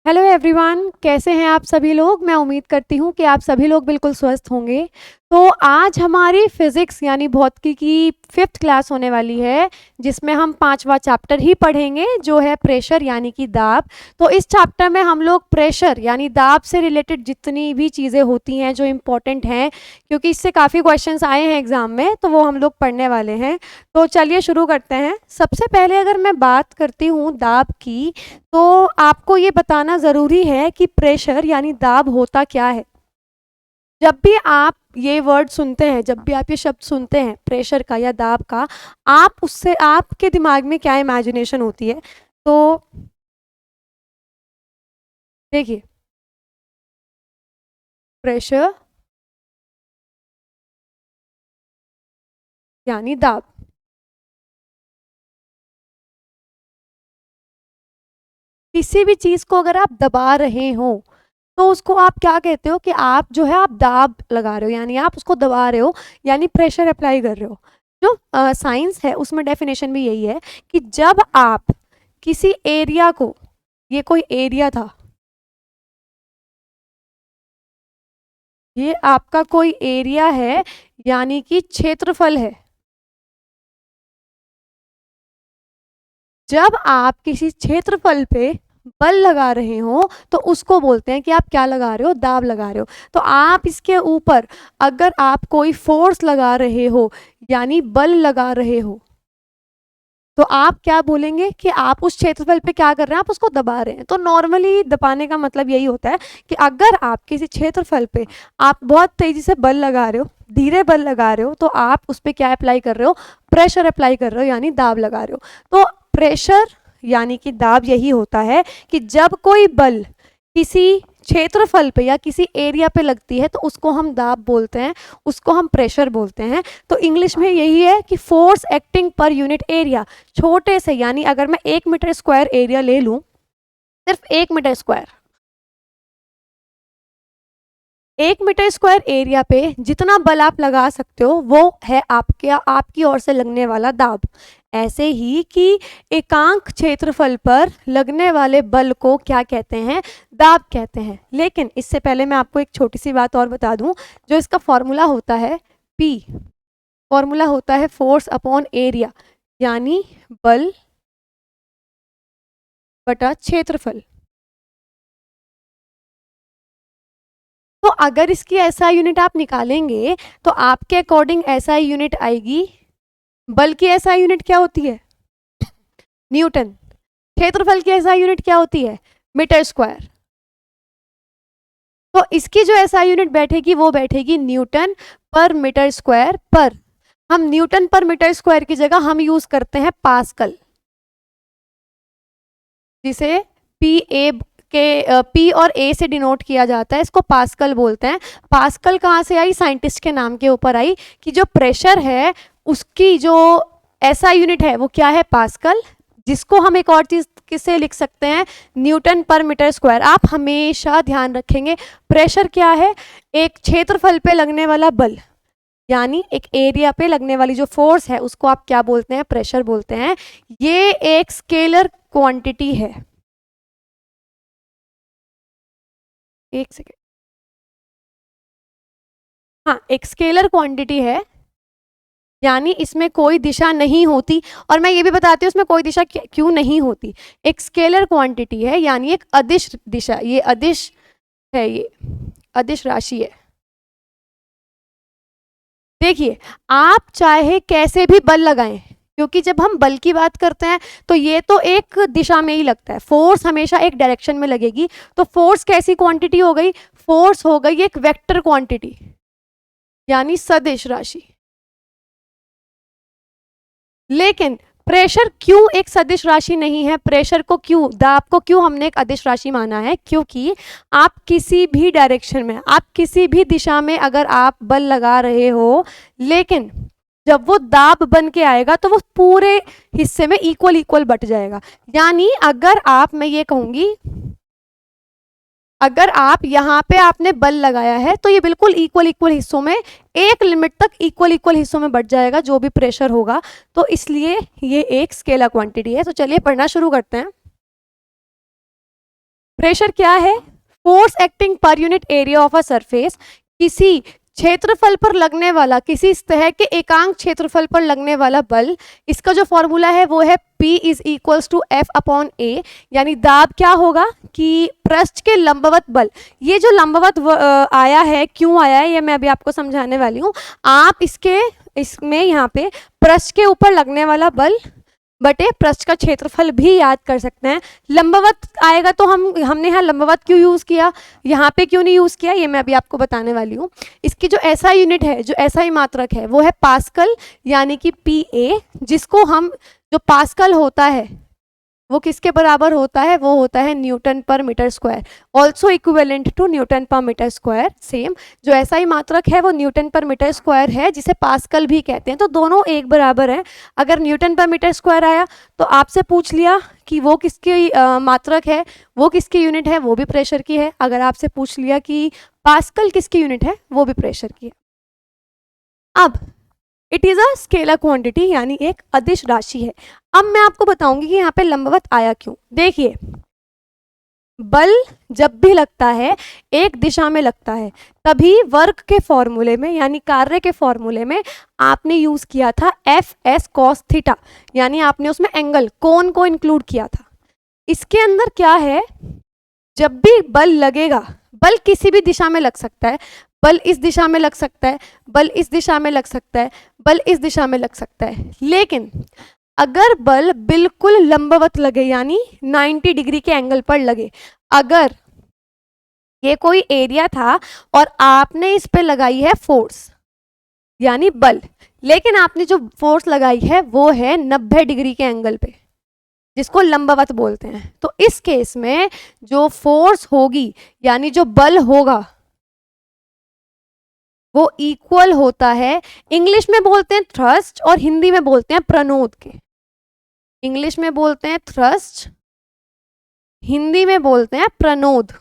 Hello everyone, कैसे हैं आप सभी लोग। मैं उम्मीद करती हूँ कि आप सभी लोग बिल्कुल स्वस्थ होंगे। तो आज हमारी फिज़िक्स यानी भौतिकी की 5th क्लास होने वाली है, जिसमें हम 5वां चैप्टर ही पढ़ेंगे जो है प्रेशर यानी कि दाब। तो इस चैप्टर में हम लोग प्रेशर यानी दाब से रिलेटेड जितनी भी चीज़ें होती हैं जो इम्पोर्टेंट हैं, क्योंकि इससे काफ़ी क्वेश्चंस आए हैं एग्ज़ाम में, तो वो हम लोग पढ़ने वाले हैं। तो चलिए शुरू करते हैं। सबसे पहले अगर मैं बात करती हूँ दाब की, तो आपको ये बताना ज़रूरी है कि प्रेशर यानी दाब होता क्या है। जब भी आप ये वर्ड सुनते हैं, जब भी आप ये शब्द सुनते हैं प्रेशर का या दाब का, आप उससे आपके दिमाग में क्या इमेजिनेशन होती है। तो देखिए, प्रेशर यानी दाब। किसी भी चीज़ को अगर आप दबा रहे हो तो उसको आप क्या कहते हो कि आप जो है आप दाब लगा रहे हो, यानी आप उसको दबा रहे हो, यानी प्रेशर अप्लाई कर रहे हो। जो साइंस है उसमें डेफिनेशन भी यही है कि जब आप किसी एरिया को, ये कोई एरिया था, ये आपका कोई एरिया है यानी कि क्षेत्रफल है। जब आप किसी क्षेत्रफल पे बल लगा रहे हो तो उसको बोलते हैं कि आप क्या लगा रहे हो, दाब लगा रहे हो। तो आप इसके ऊपर अगर आप कोई फोर्स लगा रहे हो यानी बल लगा रहे हो, तो आप क्या बोलेंगे कि आप उस क्षेत्रफल पे क्या कर रहे हैं, आप उसको दबा रहे हैं। तो नॉर्मली दबाने का मतलब यही होता है कि अगर आप किसी क्षेत्रफल पे आप बहुत तेजी से बल लगा रहे हो, धीरे बल लगा रहे हो, तो आप उस पर क्या अप्लाई कर रहे हो, प्रेशर अप्लाई कर रहे हो यानी दाब लगा रहे हो। तो प्रेशर यानी कि दाब यही होता है कि जब कोई बल किसी क्षेत्रफल पे या किसी एरिया पे लगती है तो उसको हम दाब बोलते हैं, उसको हम प्रेशर बोलते हैं। तो इंग्लिश में यही है कि force acting per unit area. छोटे से यानी अगर मैं 1 मीटर स्क्वायर एरिया ले लूं, सिर्फ 1 meter square, 1 meter square area पे जितना बल आप लगा सकते हो वो है आपकी ओर से लगने वाला दाब। ऐसे ही कि एकांक क्षेत्रफल पर लगने वाले बल को क्या कहते हैं, दाब कहते हैं। लेकिन इससे पहले मैं आपको एक छोटी सी बात और बता दूं। जो इसका फॉर्मूला होता है P, फॉर्मूला होता है फोर्स अपॉन एरिया, यानी बल बटा क्षेत्रफल। तो अगर इसकी एसआई यूनिट आप निकालेंगे तो आपके अकॉर्डिंग एसआई यूनिट आएगी, बल की एसआई यूनिट क्या होती है, न्यूटन। क्षेत्रफल की एसआई यूनिट क्या होती है, मीटर स्क्वायर। तो इसकी जो एसआई यूनिट बैठेगी वो बैठेगी न्यूटन पर मीटर स्क्वायर पर। हम न्यूटन पर मीटर स्क्वायर की जगह हम यूज करते हैं पास्कल, जिसे पी ए के पी और ए से डिनोट किया जाता है, इसको पास्कल बोलते हैं। पास्कल कहाँ से आई, साइंटिस्ट के नाम के ऊपर आई कि जो प्रेशर है उसकी जो एसआई यूनिट है वो क्या है, पास्कल। जिसको हम एक और चीज किससे लिख सकते हैं, न्यूटन पर मीटर स्क्वायर। आप हमेशा ध्यान रखेंगे प्रेशर क्या है, एक क्षेत्रफल पे लगने वाला बल, यानी एक एरिया पे लगने वाली जो फोर्स है उसको आप क्या बोलते हैं, प्रेशर बोलते हैं। ये एक स्केलर क्वांटिटी है। एक सेकेंड, हाँ, एक स्केलर क्वांटिटी है, यानी इसमें कोई दिशा नहीं होती। और मैं ये भी बताती हूँ इसमें कोई दिशा क्यों नहीं होती। एक स्केलर क्वांटिटी है यानी एक अदिश दिशा, ये अदिश है, ये अदिश राशि है। देखिए, आप चाहे कैसे भी बल लगाएं, क्योंकि जब हम बल की बात करते हैं तो ये तो एक दिशा में ही लगता है, फोर्स हमेशा एक डायरेक्शन में लगेगी। तो फोर्स कैसी क्वांटिटी हो गई, फोर्स हो गई एक वेक्टर क्वांटिटी यानी सदिश राशि। लेकिन प्रेशर क्यों एक सदिश राशि नहीं है, प्रेशर को क्यों, दाब को क्यों हमने एक अदिश राशि माना है, क्योंकि आप किसी भी डायरेक्शन में, आप किसी भी दिशा में अगर आप बल लगा रहे हो, लेकिन जब वो दाब बन के आएगा तो वो पूरे हिस्से में इक्वल इक्वल बट जाएगा। यानी अगर आप, मैं ये कहूंगी, अगर आप यहाँ पे आपने बल लगाया है तो ये बिल्कुल इक्वल इक्वल हिस्सों में, एक लिमिट तक इक्वल इक्वल हिस्सों में बढ़ जाएगा जो भी प्रेशर होगा। तो इसलिए ये एक स्केलर क्वांटिटी है। तो चलिए पढ़ना शुरू करते हैं। प्रेशर क्या है? Force acting per unit area of a surface, किसी क्षेत्रफल पर लगने वाला, किसी सतह के एकांक क्षेत्रफल पर लगने वाला बल। इसका जो फॉर्मूला है वो है P is equals to F/A, यानी दाब क्या होगा कि पृष्ठ के लंबवत बल। ये जो लंबवत आया है, क्यों आया है, ये मैं अभी आपको समझाने वाली हूँ। आप इसमें यहाँ पे पृष्ठ के ऊपर लगने वाला बल बटे पृष्ठ का क्षेत्रफल भी याद कर सकते हैं। लंबवत आएगा तो हमने यहाँ लंबवत क्यों यूज़ किया, यहाँ पे क्यों नहीं यूज़ किया, ये मैं अभी आपको बताने वाली हूँ। इसकी जो SI यूनिट है, जो SI मात्रक है, वो है पास्कल, यानी कि PA, जिसको हम, जो पास्कल होता है वो किसके बराबर होता है? वो होता है newton per meter square, also equivalent to newton per meter square. Same जो SI मात्रक है वो न्यूटन पर मीटर स्क्वायर है, जिसे पास्कल भी कहते हैं। तो दोनों एक बराबर है। अगर न्यूटन पर मीटर स्क्वायर आया तो आपसे पूछ लिया कि वो किसकी मात्रक है, वो किसकी यूनिट है, वो भी प्रेशर की है। अगर आपसे पूछ लिया कि पास्कल किसकी यूनिट है, वो भी प्रेशर की है। अब it is a scalar quantity, यानी एक अदिश राशि है। अब मैं आपको बताऊंगी कि यहाँ पे लंबवत आया क्यों। देखिए, बल जब भी लगता है एक दिशा में लगता है, तभी वर्क के फॉर्मूले में, यानी कार्य के फॉर्मूले में आपने यूज किया था Fs cos थीटा, यानी आपने उसमें एंगल, कोण को इंक्लूड किया था। इसके अंदर क्या है, जब भी बल लगेगा, बल किसी भी दिशा में लग सकता है, बल इस दिशा में लग सकता है, बल इस दिशा में लग सकता है, बल इस दिशा में लग सकता है, लेकिन अगर बल बिल्कुल लंबवत लगे, यानी 90 डिग्री के एंगल पर लगे, अगर ये कोई एरिया था और आपने इस पे लगाई है फोर्स, यानी बल, लेकिन आपने जो फोर्स लगाई है वो है 90 डिग्री के एंगल पे, जिसको लंबवत बोलते हैं, तो इस केस में जो फोर्स होगी, यानी जो बल होगा, वो इक्वल होता है, इंग्लिश में बोलते हैं थ्रस्ट और हिंदी में बोलते हैं प्रणोद के। इंग्लिश में बोलते हैं थ्रस्ट, हिंदी में बोलते हैं प्रणोद।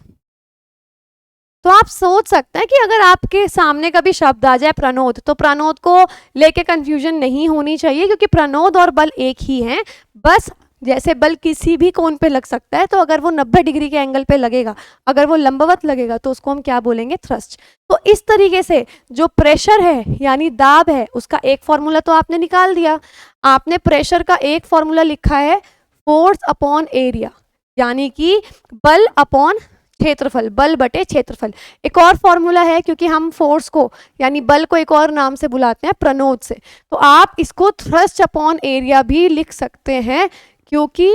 तो आप सोच सकते हैं कि अगर आपके सामने कभी शब्द आ जाए प्रणोद, तो प्रणोद को लेके कंफ्यूजन नहीं होनी चाहिए, क्योंकि प्रणोद और बल एक ही हैं। बस जैसे बल किसी भी कोण पे लग सकता है, तो अगर वो 90 डिग्री के एंगल पे लगेगा, अगर वो लंबवत लगेगा, तो उसको हम क्या बोलेंगे? थ्रस्ट। तो इस तरीके से जो प्रेशर है, यानी दाब है, उसका एक फॉर्मूला तो आपने निकाल दिया। आपने प्रेशर का एक फॉर्मूला लिखा है फोर्स अपॉन एरिया, यानी कि बल अपॉन क्षेत्रफल, बल बटे क्षेत्रफल। एक और फॉर्मूला है, क्योंकि हम फोर्स को, यानी बल को एक और नाम से बुलाते हैं, प्रणोद से, तो आप इसको थ्रस्ट अपॉन एरिया भी लिख सकते हैं, क्योंकि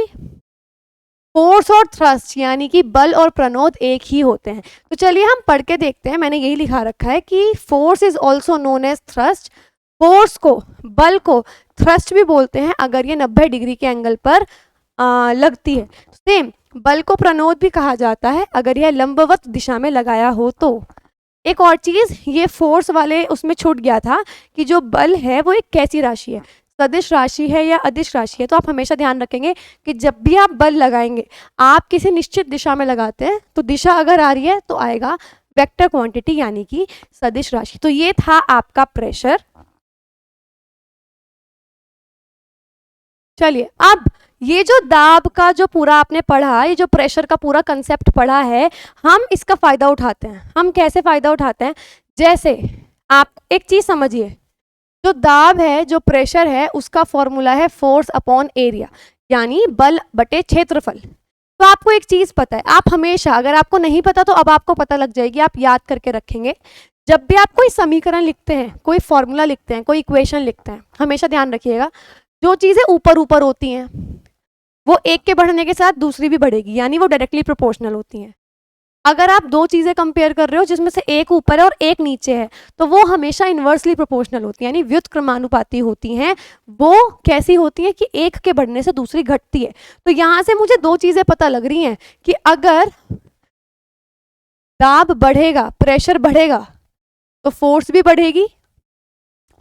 फोर्स और थ्रस्ट, यानी कि बल और प्रणोद एक ही होते हैं। तो चलिए हम पढ़ के देखते हैं। मैंने यही लिखा रखा है कि force is also known as thrust. Force को, बल को थ्रस्ट भी बोलते हैं अगर ये 90 डिग्री के एंगल पर लगती है। सेम बल को प्रणोद भी कहा जाता है अगर यह लंबवत दिशा में लगाया हो तो। एक और चीज़, ये फोर्स वाले उसमें छूट गया था कि जो बल है वो एक कैसी राशि है, सदिश राशि है या अदिश राशि है। तो आप हमेशा ध्यान रखेंगे कि जब भी आप बल लगाएंगे, आप किसी निश्चित दिशा में लगाते हैं, तो दिशा अगर आ रही है तो आएगा वेक्टर क्वांटिटी, यानी कि सदिश राशि। तो ये था आपका प्रेशर। चलिए, अब ये जो दाब का जो पूरा आपने पढ़ा, ये जो प्रेशर का पूरा कंसेप्ट पढ़ा है, हम इसका फायदा उठाते हैं। हम कैसे फायदा उठाते हैं? जैसे आप एक चीज समझिए, जो दाब है, जो प्रेशर है, उसका फॉर्मूला है फोर्स अपॉन एरिया, यानी बल बटे क्षेत्रफल। तो आपको एक चीज पता है, आप हमेशा, अगर आपको नहीं पता तो अब आपको पता लग जाएगी, आप याद करके रखेंगे। जब भी आप कोई समीकरण लिखते हैं, कोई फॉर्मूला लिखते हैं, कोई इक्वेशन लिखते हैं, हमेशा ध्यान रखिएगा, जो चीजें ऊपर ऊपर होती हैं वो एक के बढ़ने के साथ दूसरी भी बढ़ेगी, यानी वो डायरेक्टली प्रोपोर्शनल होती हैं। अगर आप दो चीजें कंपेयर कर रहे हो जिसमें से एक ऊपर है और एक नीचे है, तो वो हमेशा इन्वर्सली प्रोपोर्शनल होती है, यानी व्युत्क्रमानुपाती होती हैं। वो कैसी होती हैं कि एक के बढ़ने से दूसरी घटती है। तो यहां से मुझे दो चीजें पता लग रही हैं कि अगर दाब बढ़ेगा, प्रेशर बढ़ेगा, तो फोर्स भी बढ़ेगी,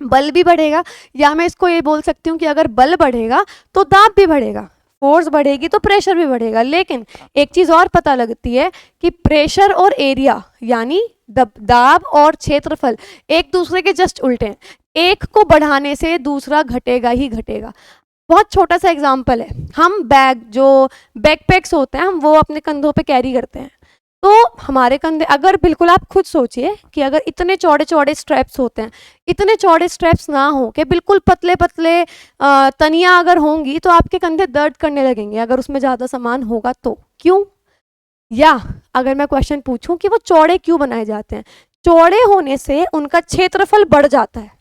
बल भी बढ़ेगा, या मैं इसको ये बोल सकती हूँ कि अगर बल बढ़ेगा तो दाब भी बढ़ेगा, फोर्स बढ़ेगी तो प्रेशर भी बढ़ेगा। लेकिन एक चीज और पता लगती है कि प्रेशर और एरिया, यानी दाब और क्षेत्रफल, एक दूसरे के जस्ट उल्टे हैं। एक को बढ़ाने से दूसरा घटेगा ही घटेगा। बहुत छोटा सा एग्जाम्पल है, हम जो बैकपैक्स होते हैं हम वो अपने कंधों पे कैरी करते हैं, तो हमारे कंधे, अगर बिल्कुल आप खुद सोचिए कि अगर इतने चौड़े चौड़े स्ट्रैप्स होते हैं, इतने चौड़े स्ट्रैप्स ना हो के बिल्कुल पतले पतले तनियाँ अगर होंगी तो आपके कंधे दर्द करने लगेंगे अगर उसमें ज़्यादा सामान होगा तो। क्यों? या अगर मैं क्वेश्चन पूछूं कि वो चौड़े क्यों बनाए जाते हैं, चौड़े होने से उनका क्षेत्रफल बढ़ जाता है।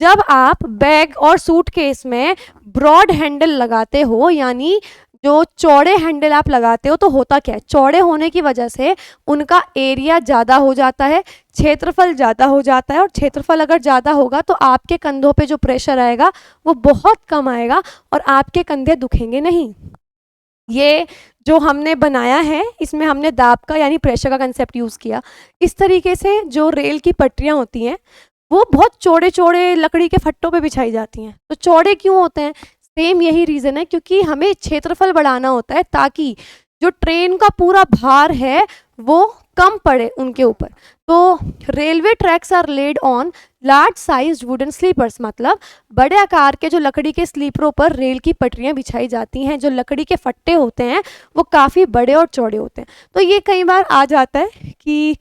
जब आप बैग और सूटकेस में ब्रॉड हैंडल लगाते हो, यानी जो चौड़े हैंडल आप लगाते हो, तो होता क्या है, चौड़े होने की वजह से उनका एरिया ज़्यादा हो जाता है, क्षेत्रफल ज़्यादा हो जाता है, और क्षेत्रफल अगर ज़्यादा होगा तो आपके कंधों पे जो प्रेशर आएगा वो बहुत कम आएगा और आपके कंधे दुखेंगे नहीं। ये जो हमने बनाया है इसमें हमने दाब का यानी प्रेशर का कंसेप्ट यूज़ किया। इस तरीके से जो रेल की पटरियाँ होती हैं वो बहुत चौड़े चौड़े लकड़ी के फट्टों पे बिछाई जाती हैं। तो चौड़े क्यों होते हैं? सेम यही रीज़न है, क्योंकि हमें क्षेत्रफल बढ़ाना होता है ताकि जो ट्रेन का पूरा भार है वो कम पड़े उनके ऊपर। तो railway tracks are laid on large sized wooden sleepers, मतलब बड़े आकार के जो लकड़ी के स्लीपरों पर रेल की पटरियां बिछाई जाती हैं। जो लकड़ी के फट्टे होते हैं वो काफ़ी बड़े और चौड़े होते हैं। तो ये कई बार आ जाता है कि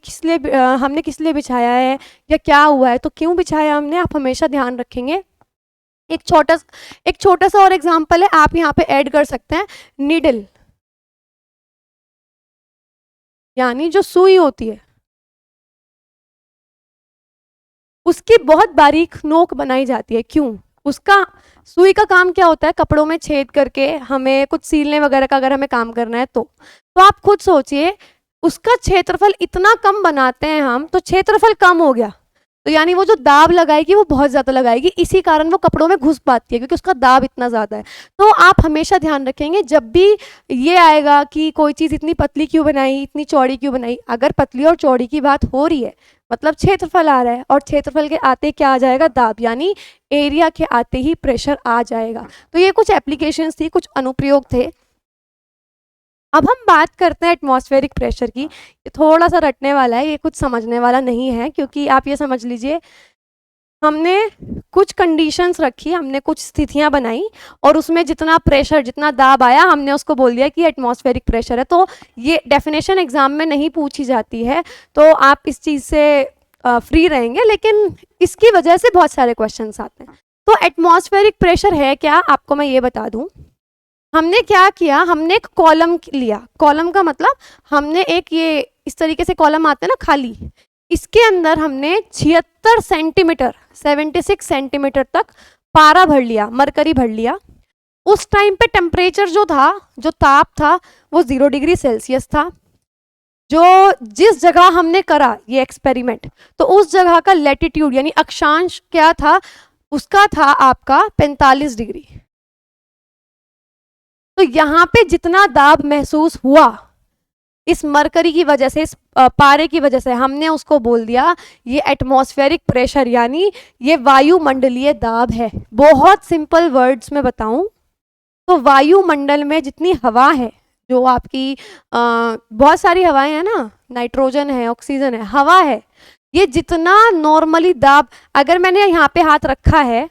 हमने किस लिए बिछाया है या क्या हुआ है, तो क्यों बिछाया हमने, आप हमेशा ध्यान रखेंगे। एक छोटा सा और एग्जाम्पल है, आप यहाँ पे ऐड कर सकते हैं नीडल, यानी जो सुई होती है उसकी बहुत बारीक नोक बनाई जाती है। क्यों? उसका सुई का काम क्या होता है, कपड़ों में छेद करके हमें कुछ सीलने वगैरह का अगर हमें काम करना है तो आप खुद सोचिए, उसका क्षेत्रफल इतना कम बनाते हैं हम, तो क्षेत्रफल कम हो गया तो यानी वो जो दाब लगाएगी वो बहुत ज़्यादा लगाएगी, इसी कारण वो कपड़ों में घुस पाती है क्योंकि उसका दाब इतना ज़्यादा है। तो आप हमेशा ध्यान रखेंगे जब भी ये आएगा कि कोई चीज़ इतनी पतली क्यों बनाई, इतनी चौड़ी क्यों बनाई, अगर पतली और चौड़ी की बात हो रही है मतलब क्षेत्रफल आ रहा है, और क्षेत्रफल के आते क्या आ जाएगा, दाब, यानी एरिया के आते ही प्रेशर आ जाएगा। तो ये कुछ एप्लीकेशंस थी, कुछ अनुप्रयोग थे। अब हम बात करते हैं एटमॉस्फेरिक प्रेशर की। ये थोड़ा सा रटने वाला है, ये कुछ समझने वाला नहीं है, क्योंकि आप ये समझ लीजिए हमने कुछ कंडीशंस रखी, हमने कुछ स्थितियां बनाई और उसमें जितना प्रेशर, जितना दाब आया हमने उसको बोल दिया कि एटमॉस्फेरिक प्रेशर है। तो ये डेफिनेशन एग्जाम में नहीं पूछी जाती है, तो आप इस चीज़ से फ्री रहेंगे, लेकिन इसकी वजह से बहुत सारे क्वेश्चंस आते हैं। तो एटमॉस्फेरिक प्रेशर है क्या, आपको मैं ये बता दूं। हमने क्या किया, हमने एक कॉलम लिया, कॉलम का मतलब हमने एक ये इस तरीके से कॉलम आते हैं ना खाली, इसके अंदर हमने 76 सेंटीमीटर 76 सेंटीमीटर तक पारा भर लिया, मरकरी भर लिया। उस टाइम पे टेम्परेचर जो था, जो ताप था वो 0 डिग्री सेल्सियस था। जो जिस जगह हमने करा ये एक्सपेरिमेंट, तो उस जगह का लैटिट्यूड यानी अक्षांश क्या था, उसका था आपका 45 डिग्री। तो यहाँ पे जितना दाब महसूस हुआ इस मरकरी की वजह से, इस पारे की वजह से, हमने उसको बोल दिया ये एटमॉस्फेरिक प्रेशर, यानी ये वायुमंडलीय दाब है। बहुत सिंपल वर्ड्स में बताऊं तो वायुमंडल में जितनी हवा है, जो आपकी बहुत सारी हवाएं हैं ना, नाइट्रोजन है, ऑक्सीजन है, हवा है, ये जितना नॉर्मली दाब, अगर मैंने यहाँ पे हाथ रखा है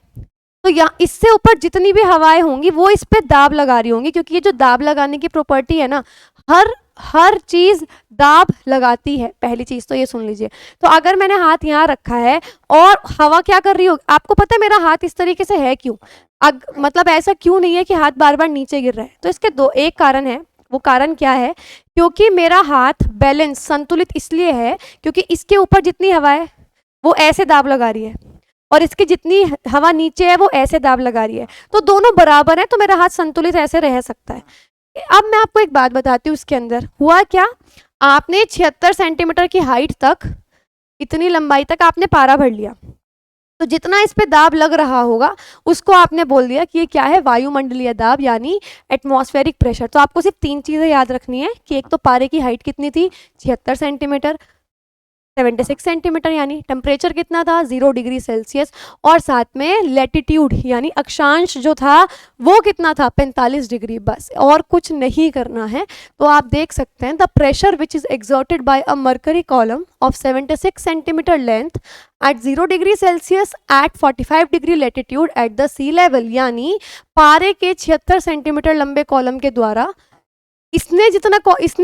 तो यहाँ इससे ऊपर जितनी भी हवाएं होंगी वो इस पे दाब लगा रही होंगी, क्योंकि ये जो दाब लगाने की प्रॉपर्टी है ना, हर चीज दाब लगाती है। पहली चीज तो ये सुन लीजिए। तो अगर मैंने हाथ यहाँ रखा है और हवा क्या कर रही होगी, आपको पता है मेरा हाथ इस तरीके से है क्यों, मतलब ऐसा क्यों नहीं है कि हाथ बार बार नीचे गिर रहा है, तो इसके एक कारण है। वो कारण क्या है, क्योंकि मेरा हाथ बैलेंस, संतुलित इसलिए है क्योंकि इसके ऊपर जितनी हवा है वो ऐसे दाब लगा रही है और इसकी जितनी हवा नीचे है वो ऐसे दाब लगा रही है, तो दोनों बराबर है, तो मेरा हाथ संतुलित ऐसे रह सकता है। अब मैं आपको एक बात बताती हूँ, उसके अंदर हुआ क्या, आपने 76 सेंटीमीटर की हाइट तक, इतनी लंबाई तक आपने पारा भर लिया, तो जितना इस पे दाब लग रहा होगा उसको आपने बोल दिया कि ये क्या है, वायुमंडलीय दाब यानी एटमॉस्फेरिक प्रेशर। तो आपको सिर्फ 3 चीज़ें याद रखनी है कि एक तो पारे की हाइट कितनी थी, 76 सेंटीमीटर, 76 सेंटीमीटर, यानी टेम्परेचर कितना था 0 डिग्री सेल्सियस, और साथ में लैटिट्यूड यानी अक्षांश जो था वो कितना था 45 डिग्री, बस और कुछ नहीं करना है। तो आप देख सकते हैं the pressure which is exerted by a mercury column of 76 centimeter length at 0 degree Celsius at 45 degree latitude at the sea level, यानी पारे के 76 सेंटीमीटर लंबे कॉलम के द्वारा इसने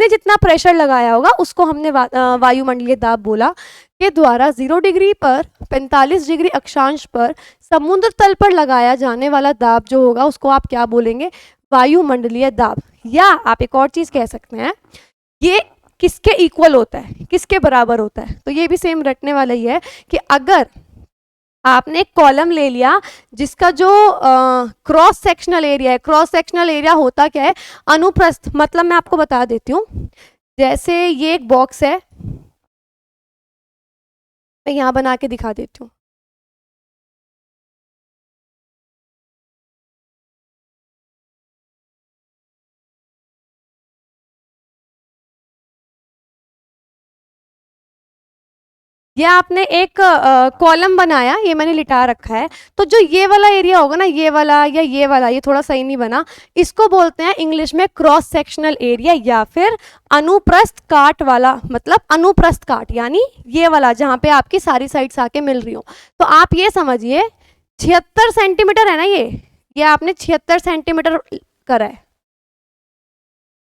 जितना प्रेशर लगाया होगा उसको हमने वायुमंडलीय दाब बोला, के द्वारा 0 डिग्री पर 45 डिग्री अक्षांश पर समुद्र तल पर लगाया जाने वाला दाब जो होगा उसको आप क्या बोलेंगे, वायुमंडलीय दाब। या आप एक और चीज कह सकते हैं, ये किसके इक्वल होता है, किसके बराबर होता है, तो ये भी सेम रटने वाला ही है कि अगर आपने एक कॉलम ले लिया जिसका जो क्रॉस सेक्शनल एरिया है, क्रॉस सेक्शनल एरिया होता क्या है, अनुप्रस्थ, मतलब मैं आपको बता देती हूँ, जैसे ये एक बॉक्स है, मैं यहाँ बना के दिखा देती हूँ। ये आपने एक कॉलम बनाया, ये मैंने लिटा रखा है, तो जो ये वाला एरिया होगा ना, ये वाला या ये वाला, ये थोड़ा सही नहीं बना, इसको बोलते हैं इंग्लिश में क्रॉस सेक्शनल एरिया या फिर अनुप्रस्थ काट वाला, मतलब अनुप्रस्थ काट, यानी ये वाला जहाँ पे आपकी सारी साइड्स आके मिल रही हो। तो आप ये समझिए 76 सेंटीमीटर है ना, ये आपने 76 सेंटीमीटर करा है।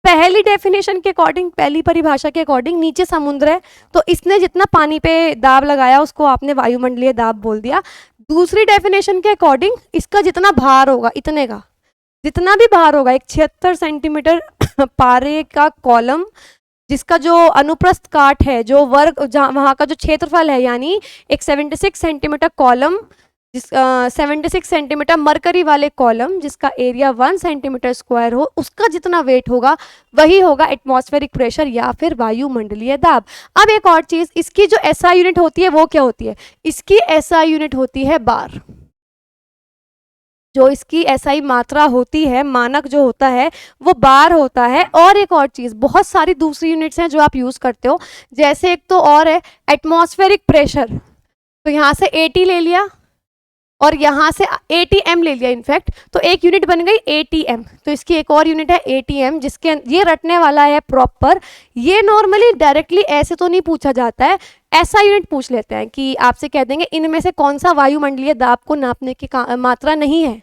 पहली डेफिनेशन के अकॉर्डिंग, पहली परिभाषा के अकॉर्डिंग नीचे समुद्र है, तो इसने जितना पानी पे दाब लगाया उसको आपने वायुमंडलीय दाब बोल दिया। दूसरी डेफिनेशन के अकॉर्डिंग इसका जितना भार होगा, इतने का जितना भी भार होगा, एक 76 सेंटीमीटर पारे का कॉलम जिसका जो अनुप्रस्थ काट है, जो वर्ग वहाँ का जो क्षेत्रफल है, यानी एक 76 सेंटीमीटर कॉलम, 76 सेंटीमीटर मरकरी वाले कॉलम जिसका एरिया 1 सेंटीमीटर स्क्वायर हो, उसका जितना वेट होगा वही होगा एटमॉस्फेरिक प्रेशर या फिर वायुमंडलीय दाब। अब एक और चीज, इसकी जो एसआई यूनिट होती है वो क्या होती है, इसकी एसआई यूनिट होती है बार। जो इसकी एसआई मात्रा होती है, मानक जो होता है वो बार होता है। और एक और चीज, बहुत सारी दूसरी यूनिट्स हैं जो आप यूज करते हो, जैसे एक तो और है एटमॉस्फेरिक प्रेशर, तो यहाँ से 80 ले लिया और यहाँ से ATM ले लिया इनफैक्ट, तो एक यूनिट बन गई ATM। तो इसकी एक और यूनिट है ATM, जिसके ये रटने वाला है प्रॉपर। ये नॉर्मली डायरेक्टली ऐसे तो नहीं पूछा जाता है, ऐसा यूनिट पूछ लेते हैं कि आपसे कह देंगे इनमें से कौन सा वायुमंडलीय दाब को नापने की मात्रा नहीं है।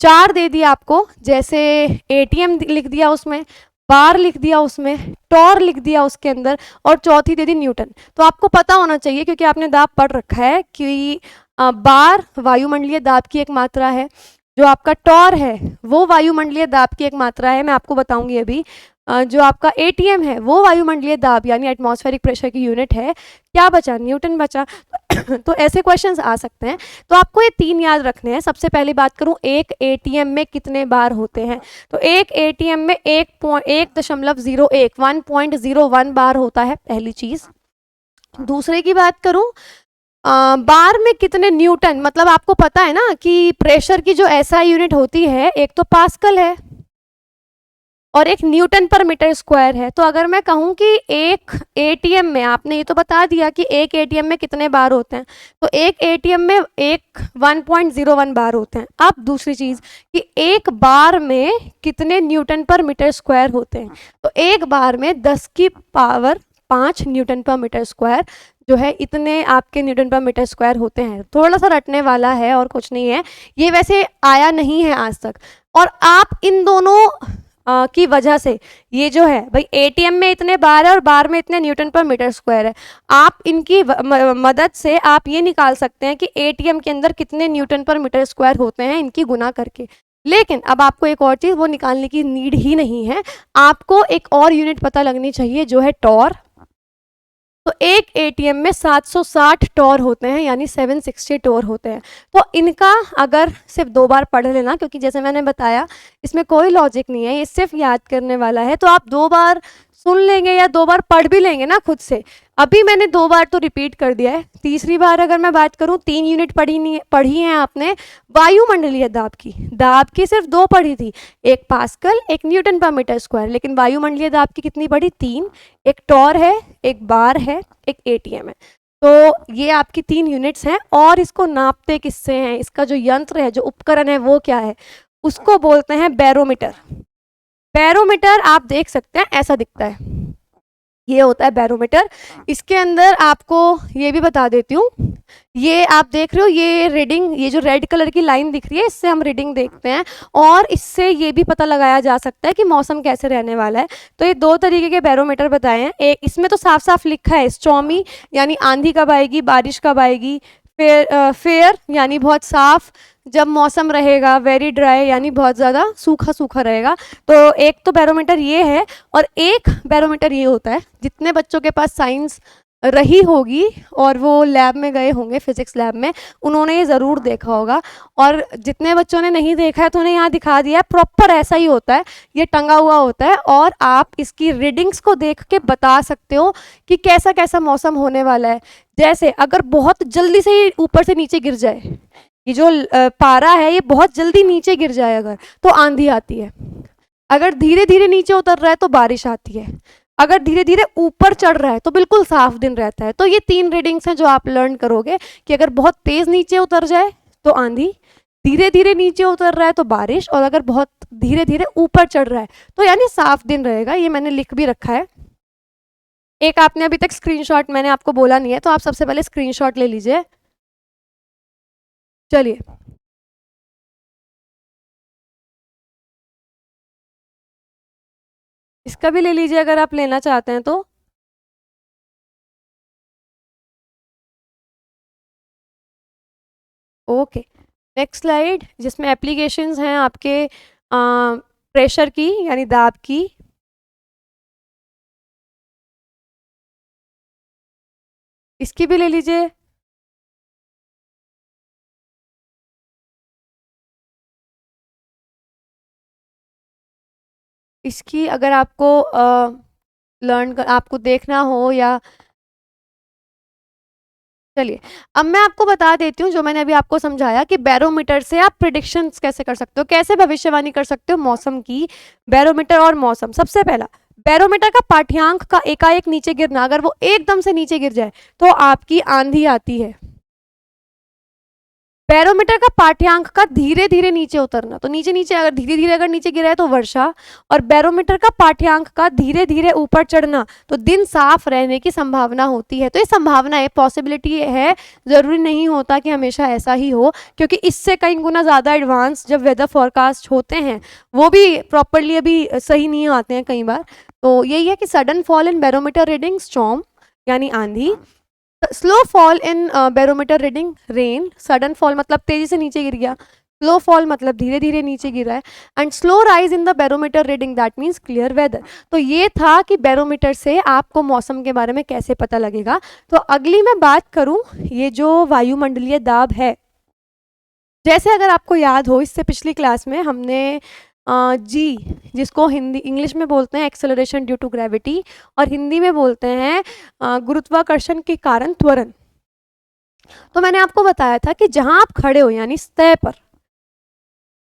4 दे दिया आपको, जैसे ATM लिख दिया उसमें, बार लिख दिया उसमें, टॉर लिख दिया उसके अंदर, और चौथी दे दी न्यूटन। तो आपको पता होना चाहिए क्योंकि आपने दाब पढ़ रखा है कि बार वायुमंडलीय दाब की एक मात्रा है, जो आपका टॉर है वो वायुमंडलीय दाब की एक मात्रा है, मैं आपको बताऊंगी अभी। जो आपका ATM है वो वायुमंडलीय दाब यानी एटमॉस्फेरिक प्रेशर की यूनिट है। क्या बचा, न्यूटन बचा। तो ऐसे क्वेश्चंस आ सकते हैं। तो आपको ये 3 याद रखने हैं। सबसे पहली बात करूं, एक ATM में कितने बार होते हैं, तो एक ATM में 1.01 बार होता है, पहली चीज। दूसरे की बात करूं, बार में कितने न्यूटन, मतलब आपको पता है ना कि प्रेशर की जो SI यूनिट होती है, एक तो पास्कल है और एक न्यूटन पर मीटर स्क्वायर है। तो अगर मैं कहूं कि एक ATM में, आपने ये तो बता दिया कि एक ATM में कितने बार होते हैं, तो एक ATM में 1.01 बार होते हैं। अब दूसरी चीज कि एक बार में कितने न्यूटन पर मीटर स्क्वायर होते हैं, तो एक बार में 10 की power 5 Newton per meter square जो है, इतने आपके न्यूटन पर मीटर स्क्वायर होते हैं। थोड़ा सा रटने वाला है और कुछ नहीं है, ये वैसे आया नहीं है आज तक। और आप इन दोनों की वजह से, ये जो है भाई ATM में इतने बार है और बार में इतने न्यूटन पर मीटर स्क्वायर है, आप इनकी मदद से आप ये निकाल सकते हैं कि ATM के अंदर कितने न्यूटन पर मीटर स्क्वायर होते हैं, इनकी गुना करके। लेकिन अब आपको एक और चीज़, वो निकालने की नीड ही नहीं है, आपको एक और यूनिट पता लगनी चाहिए जो है टॉर। तो एक ATM में 760 टॉर होते हैं, यानी 760 टॉर होते हैं। तो इनका अगर सिर्फ 2 बार पढ़ लेना, क्योंकि जैसे मैंने बताया इसमें कोई लॉजिक नहीं है, ये सिर्फ याद करने वाला है, तो आप 2 बार सुन लेंगे या 2 बार पढ़ भी लेंगे ना खुद से। अभी मैंने 2 बार तो रिपीट कर दिया है, तीसरी बार अगर मैं बात करूं, 3 यूनिट पढ़ी है आपने वायुमंडलीय दाब की सिर्फ 2 पढ़ी थी, एक पास्कल एक न्यूटन पर मीटर स्क्वायर, लेकिन वायुमंडलीय दाब की कितनी पढ़ी? 3, एक टॉर है, एक बार है, एक एटीएम है। तो ये आपकी 3 यूनिट्स हैं। और इसको नापते किससे हैं? इसका जो यंत्र है, जो उपकरण है, वो क्या है? उसको बोलते हैं बैरोमीटर। बैरोमीटर आप देख सकते हैं, ऐसा दिखता है, ये होता है बैरोमीटर। इसके अंदर आपको ये भी बता देती हूँ, ये आप देख रहे हो, ये रीडिंग, ये जो रेड कलर की लाइन दिख रही है, इससे हम रीडिंग देखते हैं और इससे ये भी पता लगाया जा सकता है कि मौसम कैसे रहने वाला है। तो ये 2 तरीके के बैरोमीटर बताए हैं। एक इसमें तो साफ साफ लिखा है स्टॉर्मी यानी आंधी कब आएगी, बारिश कब आएगी, फेयर यानी बहुत साफ जब मौसम रहेगा, वेरी ड्राई यानी बहुत ज़्यादा सूखा सूखा रहेगा। तो एक तो बैरोमीटर ये है, और एक बैरोमीटर ये होता है, जितने बच्चों के पास साइंस रही होगी और वो लैब में गए होंगे, फिजिक्स लैब में, उन्होंने ये ज़रूर देखा होगा। और जितने बच्चों ने नहीं देखा है तो उन्हें यहाँ दिखा दिया है, प्रॉपर ऐसा ही होता है, ये टंगा हुआ होता है और आप इसकी रीडिंग्स को देख के बता सकते हो कि कैसा कैसा मौसम होने वाला है। जैसे अगर बहुत जल्दी से ही ऊपर से नीचे गिर जाए, ये जो पारा है ये बहुत जल्दी नीचे गिर जाए अगर, तो आंधी आती है। अगर धीरे धीरे नीचे उतर रहा है तो बारिश आती है। अगर धीरे धीरे ऊपर चढ़ रहा है तो बिल्कुल साफ दिन रहता है। तो ये 3 रीडिंग्स हैं जो आप लर्न करोगे कि अगर बहुत तेज नीचे उतर जाए तो आंधी, धीरे धीरे नीचे उतर रहा है तो बारिश, और अगर बहुत धीरे धीरे ऊपर चढ़ रहा है तो यानी साफ दिन रहेगा। ये मैंने लिख भी रखा है। एक आपने अभी तक स्क्रीनशॉट मैंने आपको बोला नहीं है, तो आप सबसे पहले स्क्रीनशॉट ले लीजिए। चलिए, इसका भी ले लीजिए अगर आप लेना चाहते हैं तो। ओके, नेक्स्ट स्लाइड, जिसमें एप्लीकेशंस हैं आपके प्रेशर की यानी दाब की। इसकी भी ले लीजिए। इसकी अगर आपको आपको देखना हो या, चलिए अब मैं आपको बता देती हूँ जो मैंने अभी आपको समझाया कि बैरोमीटर से आप प्रिडिक्शंस कैसे कर सकते हो, कैसे भविष्यवाणी कर सकते हो मौसम की। बैरोमीटर और मौसम, सबसे पहला, बैरोमीटर का पाठ्यांक का एकाएक नीचे गिरना, अगर वो एकदम से नीचे गिर जाए तो आपकी आंधी आती है। बैरोमीटर का पाठ्यांक का धीरे धीरे नीचे उतरना, तो नीचे नीचे अगर धीरे धीरे अगर नीचे गिरा है तो वर्षा, और बैरोमीटर का पाठ्यांक का धीरे धीरे ऊपर चढ़ना तो दिन साफ रहने की संभावना होती है। तो ये संभावना है, पॉसिबिलिटी है, ज़रूरी नहीं होता कि हमेशा ऐसा ही हो, क्योंकि इससे कई गुना ज़्यादा एडवांस जब वेदर फोरकास्ट होते हैं वो भी प्रॉपरली अभी सही नहीं आते हैं कई बार। तो यही है कि sudden fall in barometer reading storm यानी आंधी, slow fall in barometer reading rain, sudden fall मतलब तेजी से नीचे गिर गया, स्लो फॉल मतलब धीरे धीरे नीचे गिरा है, and slow rise in the barometer reading that means clear weather. तो ये था कि बैरोमीटर से आपको मौसम के बारे में कैसे पता लगेगा। तो अगली मैं बात करूं, ये जो वायुमंडलीय दाब है, जैसे अगर आपको याद हो इससे पिछली क्लास में हमने जी, जिसको हिंदी इंग्लिश में बोलते हैं एक्सेलरेशन ड्यू टू ग्रेविटी और हिंदी में बोलते हैं गुरुत्वाकर्षण के कारण त्वरण, तो मैंने आपको बताया था कि जहां आप खड़े हो यानी सतह पर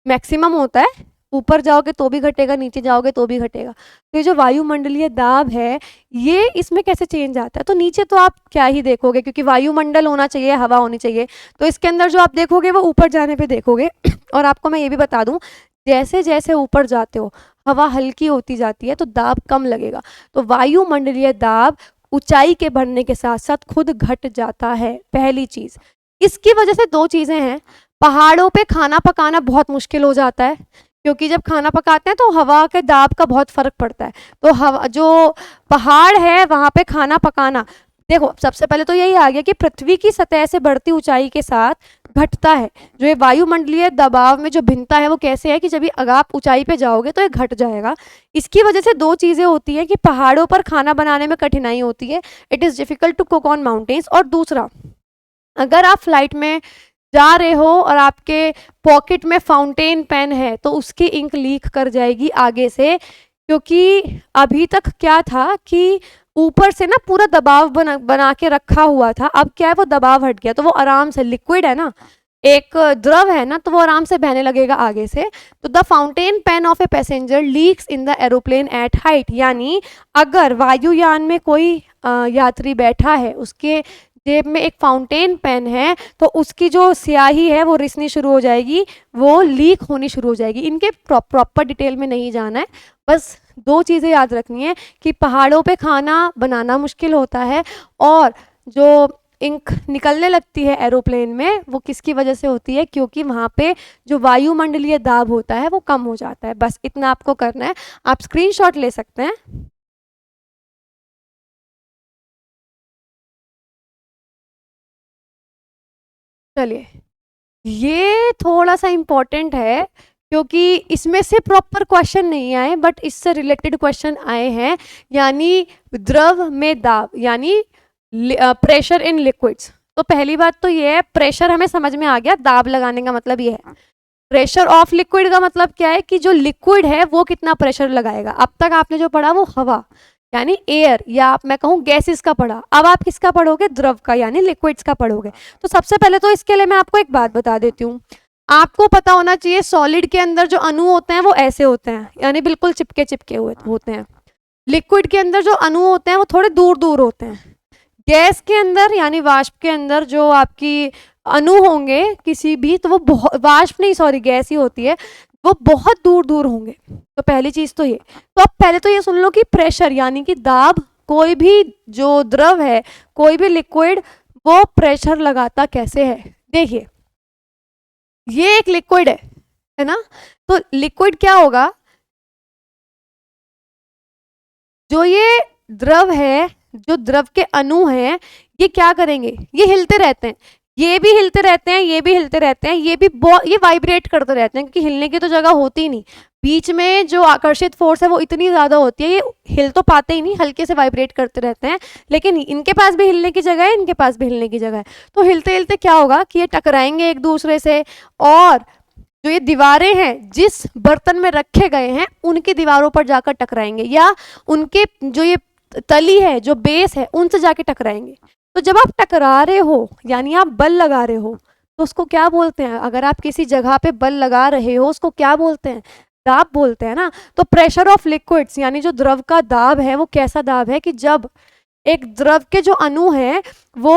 मैक्सिमम होता है, ऊपर जाओगे तो भी घटेगा, नीचे जाओगे तो भी घटेगा। तो ये जो वायुमंडलीय दाब है ये इसमें कैसे चेंज आता है, तो नीचे तो आप क्या ही देखोगे, क्योंकि वायुमंडल होना चाहिए, हवा होनी चाहिए, तो इसके अंदर जो आप देखोगे वो ऊपर जाने पे देखोगे। और आपको मैं ये भी बता दूं, जैसे जैसे ऊपर जाते हो हवा हल्की होती जाती है तो दाब कम लगेगा। तो वायुमंडलीय दाब ऊंचाई के बढ़ने के साथ साथ खुद घट जाता है, पहली चीज। इसकी वजह से 2 चीजें हैं, पहाड़ों पे खाना पकाना बहुत मुश्किल हो जाता है, क्योंकि जब खाना पकाते हैं तो हवा के दाब का बहुत फर्क पड़ता है। तो हवा जो पहाड़ है वहां पे खाना पकाना, देखो सबसे पहले तो यही आ गया कि पृथ्वी की सतह से बढ़ती ऊंचाई के साथ घटता है। जो ये वायुमंडलीय दबाव में जो भिन्नता है वो कैसे है कि जब अगर आप ऊंचाई पे जाओगे तो ये घट जाएगा। इसकी वजह से 2 चीज़ें होती हैं कि पहाड़ों पर खाना बनाने में कठिनाई होती है, it is difficult to cook on mountains. और दूसरा, अगर आप फ्लाइट में जा रहे हो और आपके पॉकेट में फाउंटेन पेन है तो उसकी इंक लीक कर जाएगी आगे से, क्योंकि अभी तक क्या था कि ऊपर से ना पूरा दबाव बना के रखा हुआ था, अब क्या है वो दबाव हट गया तो वो आराम से, लिक्विड है ना, एक द्रव है ना, तो वो आराम से बहने लगेगा आगे से। तो the fountain pen of a passenger leaks in the aeroplane at height, यानी अगर वायुयान में कोई यात्री बैठा है, उसके जेब में एक फाउंटेन पेन है, तो उसकी जो स्याही है वो रिसनी शुरू हो जाएगी, वो लीक होनी शुरू हो जाएगी। इनके प्रॉपर डिटेल में नहीं जाना है, बस दो चीज़ें याद रखनी है कि पहाड़ों पे खाना बनाना मुश्किल होता है, और जो इंक निकलने लगती है एरोप्लेन में वो किसकी वजह से होती है, क्योंकि वहाँ पे जो वायुमंडलीय दाब होता है वो कम हो जाता है। बस इतना आपको करना है, आप स्क्रीनशॉट ले सकते हैं। चलिए, ये थोड़ा सा इम्पोर्टेंट है क्योंकि इसमें से प्रॉपर क्वेश्चन नहीं आए बट इससे रिलेटेड क्वेश्चन आए हैं, यानी द्रव में दाब, यानी प्रेशर इन लिक्विड्स। तो पहली बात तो ये है, प्रेशर हमें समझ में आ गया, दाब लगाने का मतलब ये है। प्रेशर ऑफ लिक्विड का मतलब क्या है कि जो लिक्विड है वो कितना प्रेशर लगाएगा। अब तक आपने जो पढ़ा वो हवा यानी एयर, या आप मैं कहूँ गैसेस का पढ़ा, अब आप किसका पढ़ोगे, द्रव का यानी लिक्विड्स का पढ़ोगे। तो सबसे पहले तो इसके लिए मैं आपको एक बात बता देती हूँ, आपको पता होना चाहिए सॉलिड के अंदर जो अणु होते हैं वो ऐसे होते हैं, यानी बिल्कुल चिपके चिपके हुए होते हैं। लिक्विड के अंदर जो अणु होते हैं वो थोड़े दूर दूर होते हैं। गैस के अंदर यानी वाष्प के अंदर जो आपकी अणु होंगे किसी भी, तो वो बहुत, वाष्प नहीं सॉरी गैस ही होती है, वो बहुत दूर दूर होंगे। तो पहली चीज तो ये, तो अब पहले तो ये सुन लो कि प्रेशर यानी कि दाब, कोई भी जो द्रव है, कोई भी लिक्विड, वो प्रेशर लगाता कैसे है। देखिए ये एक लिक्विड है ना, तो लिक्विड क्या होगा, जो ये द्रव है, जो द्रव के अणु हैं, ये क्या करेंगे, ये हिलते रहते हैं, ये भी हिलते रहते हैं, ये भी हिलते रहते हैं, ये वाइब्रेट करते रहते हैं, क्योंकि हिलने की तो जगह होती ही नहीं, बीच में जो आकर्षित फोर्स है वो इतनी ज़्यादा होती है, ये हिल तो पाते ही नहीं, हल्के से वाइब्रेट करते रहते हैं, लेकिन इनके पास भी हिलने की जगह है, इनके पास भी हिलने की जगह है। तो हिलते हिलते क्या होगा कि ये टकराएंगे एक दूसरे से, और जो ये दीवारें हैं जिस बर्तन में रखे गए हैं उनकी दीवारों पर जाकर टकराएंगे, या उनके जो ये तली है, जो बेस है, उनसे जाके टकराएंगे। तो जब आप टकरा रहे हो यानी आप बल लगा रहे हो, तो उसको क्या बोलते हैं, अगर आप किसी जगह पे बल लगा रहे हो उसको क्या बोलते हैं, दाब बोलते हैं ना। तो प्रेशर ऑफ लिक्विड्स यानी जो द्रव का दाब है वो कैसा दाब है कि जब एक द्रव के जो अणु हैं वो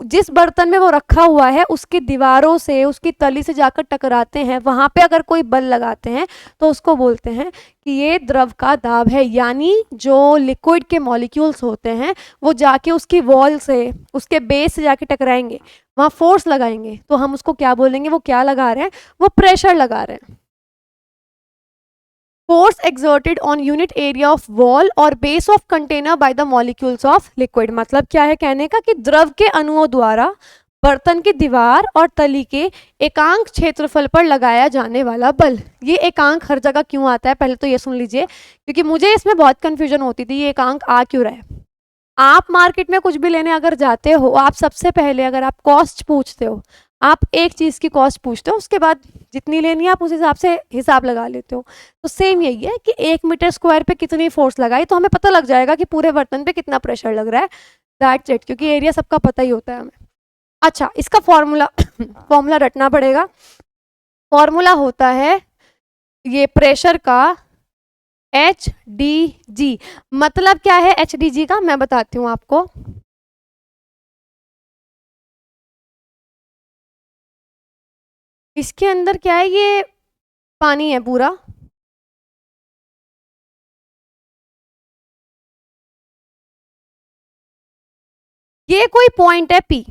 जिस बर्तन में वो रखा हुआ है उसकी दीवारों से, उसकी तली से जाकर टकराते हैं, वहां पे अगर कोई बल लगाते हैं तो उसको बोलते हैं कि ये द्रव का दाब है। यानी जो लिक्विड के मॉलिक्यूल्स होते हैं वो जाके उसकी वॉल से, उसके बेस से जाके टकराएंगे, वहां फोर्स लगाएंगे, तो हम उसको क्या बोलेंगे, वो क्या लगा रहे हैं, वो प्रेशर लगा रहे हैं। Force exerted on unit area of wall और base of container by the molecules of liquid। मतलब क्या है कहने का कि द्रव के अणुओं द्वारा बर्तन की दीवार और तली के एकांक क्षेत्रफल पर लगाया जाने वाला बल। ये एकांक हर जगह क्यों आता है पहले तो ये सुन लीजिए, क्योंकि मुझे इसमें बहुत कंफ्यूजन होती थी, ये एकांक आ क्यों रहा है। आप मार्केट में कुछ भी लेने अगर जाते हो, आप सबसे पहले अगर आप कॉस्ट पूछते हो, आप एक चीज़ की कॉस्ट पूछते हो, उसके बाद जितनी लेनी है आप उस हिसाब से हिसाब लगा लेते हो। तो सेम यही है कि 1 मीटर स्क्वायर पे कितनी फोर्स लगाई तो हमें पता लग जाएगा कि पूरे बर्तन पे कितना प्रेशर लग रहा है, दैट्स इट, क्योंकि एरिया सबका पता ही होता है हमें। अच्छा, इसका फॉर्मूला फॉर्मूला रटना पड़ेगा। फॉर्मूला होता है ये प्रेशर का एच डी जी। मतलब क्या है एच डी जी का, मैं बताती हूँ आपको। इसके अंदर क्या है, ये पानी है पूरा, ये कोई पॉइंट है पी।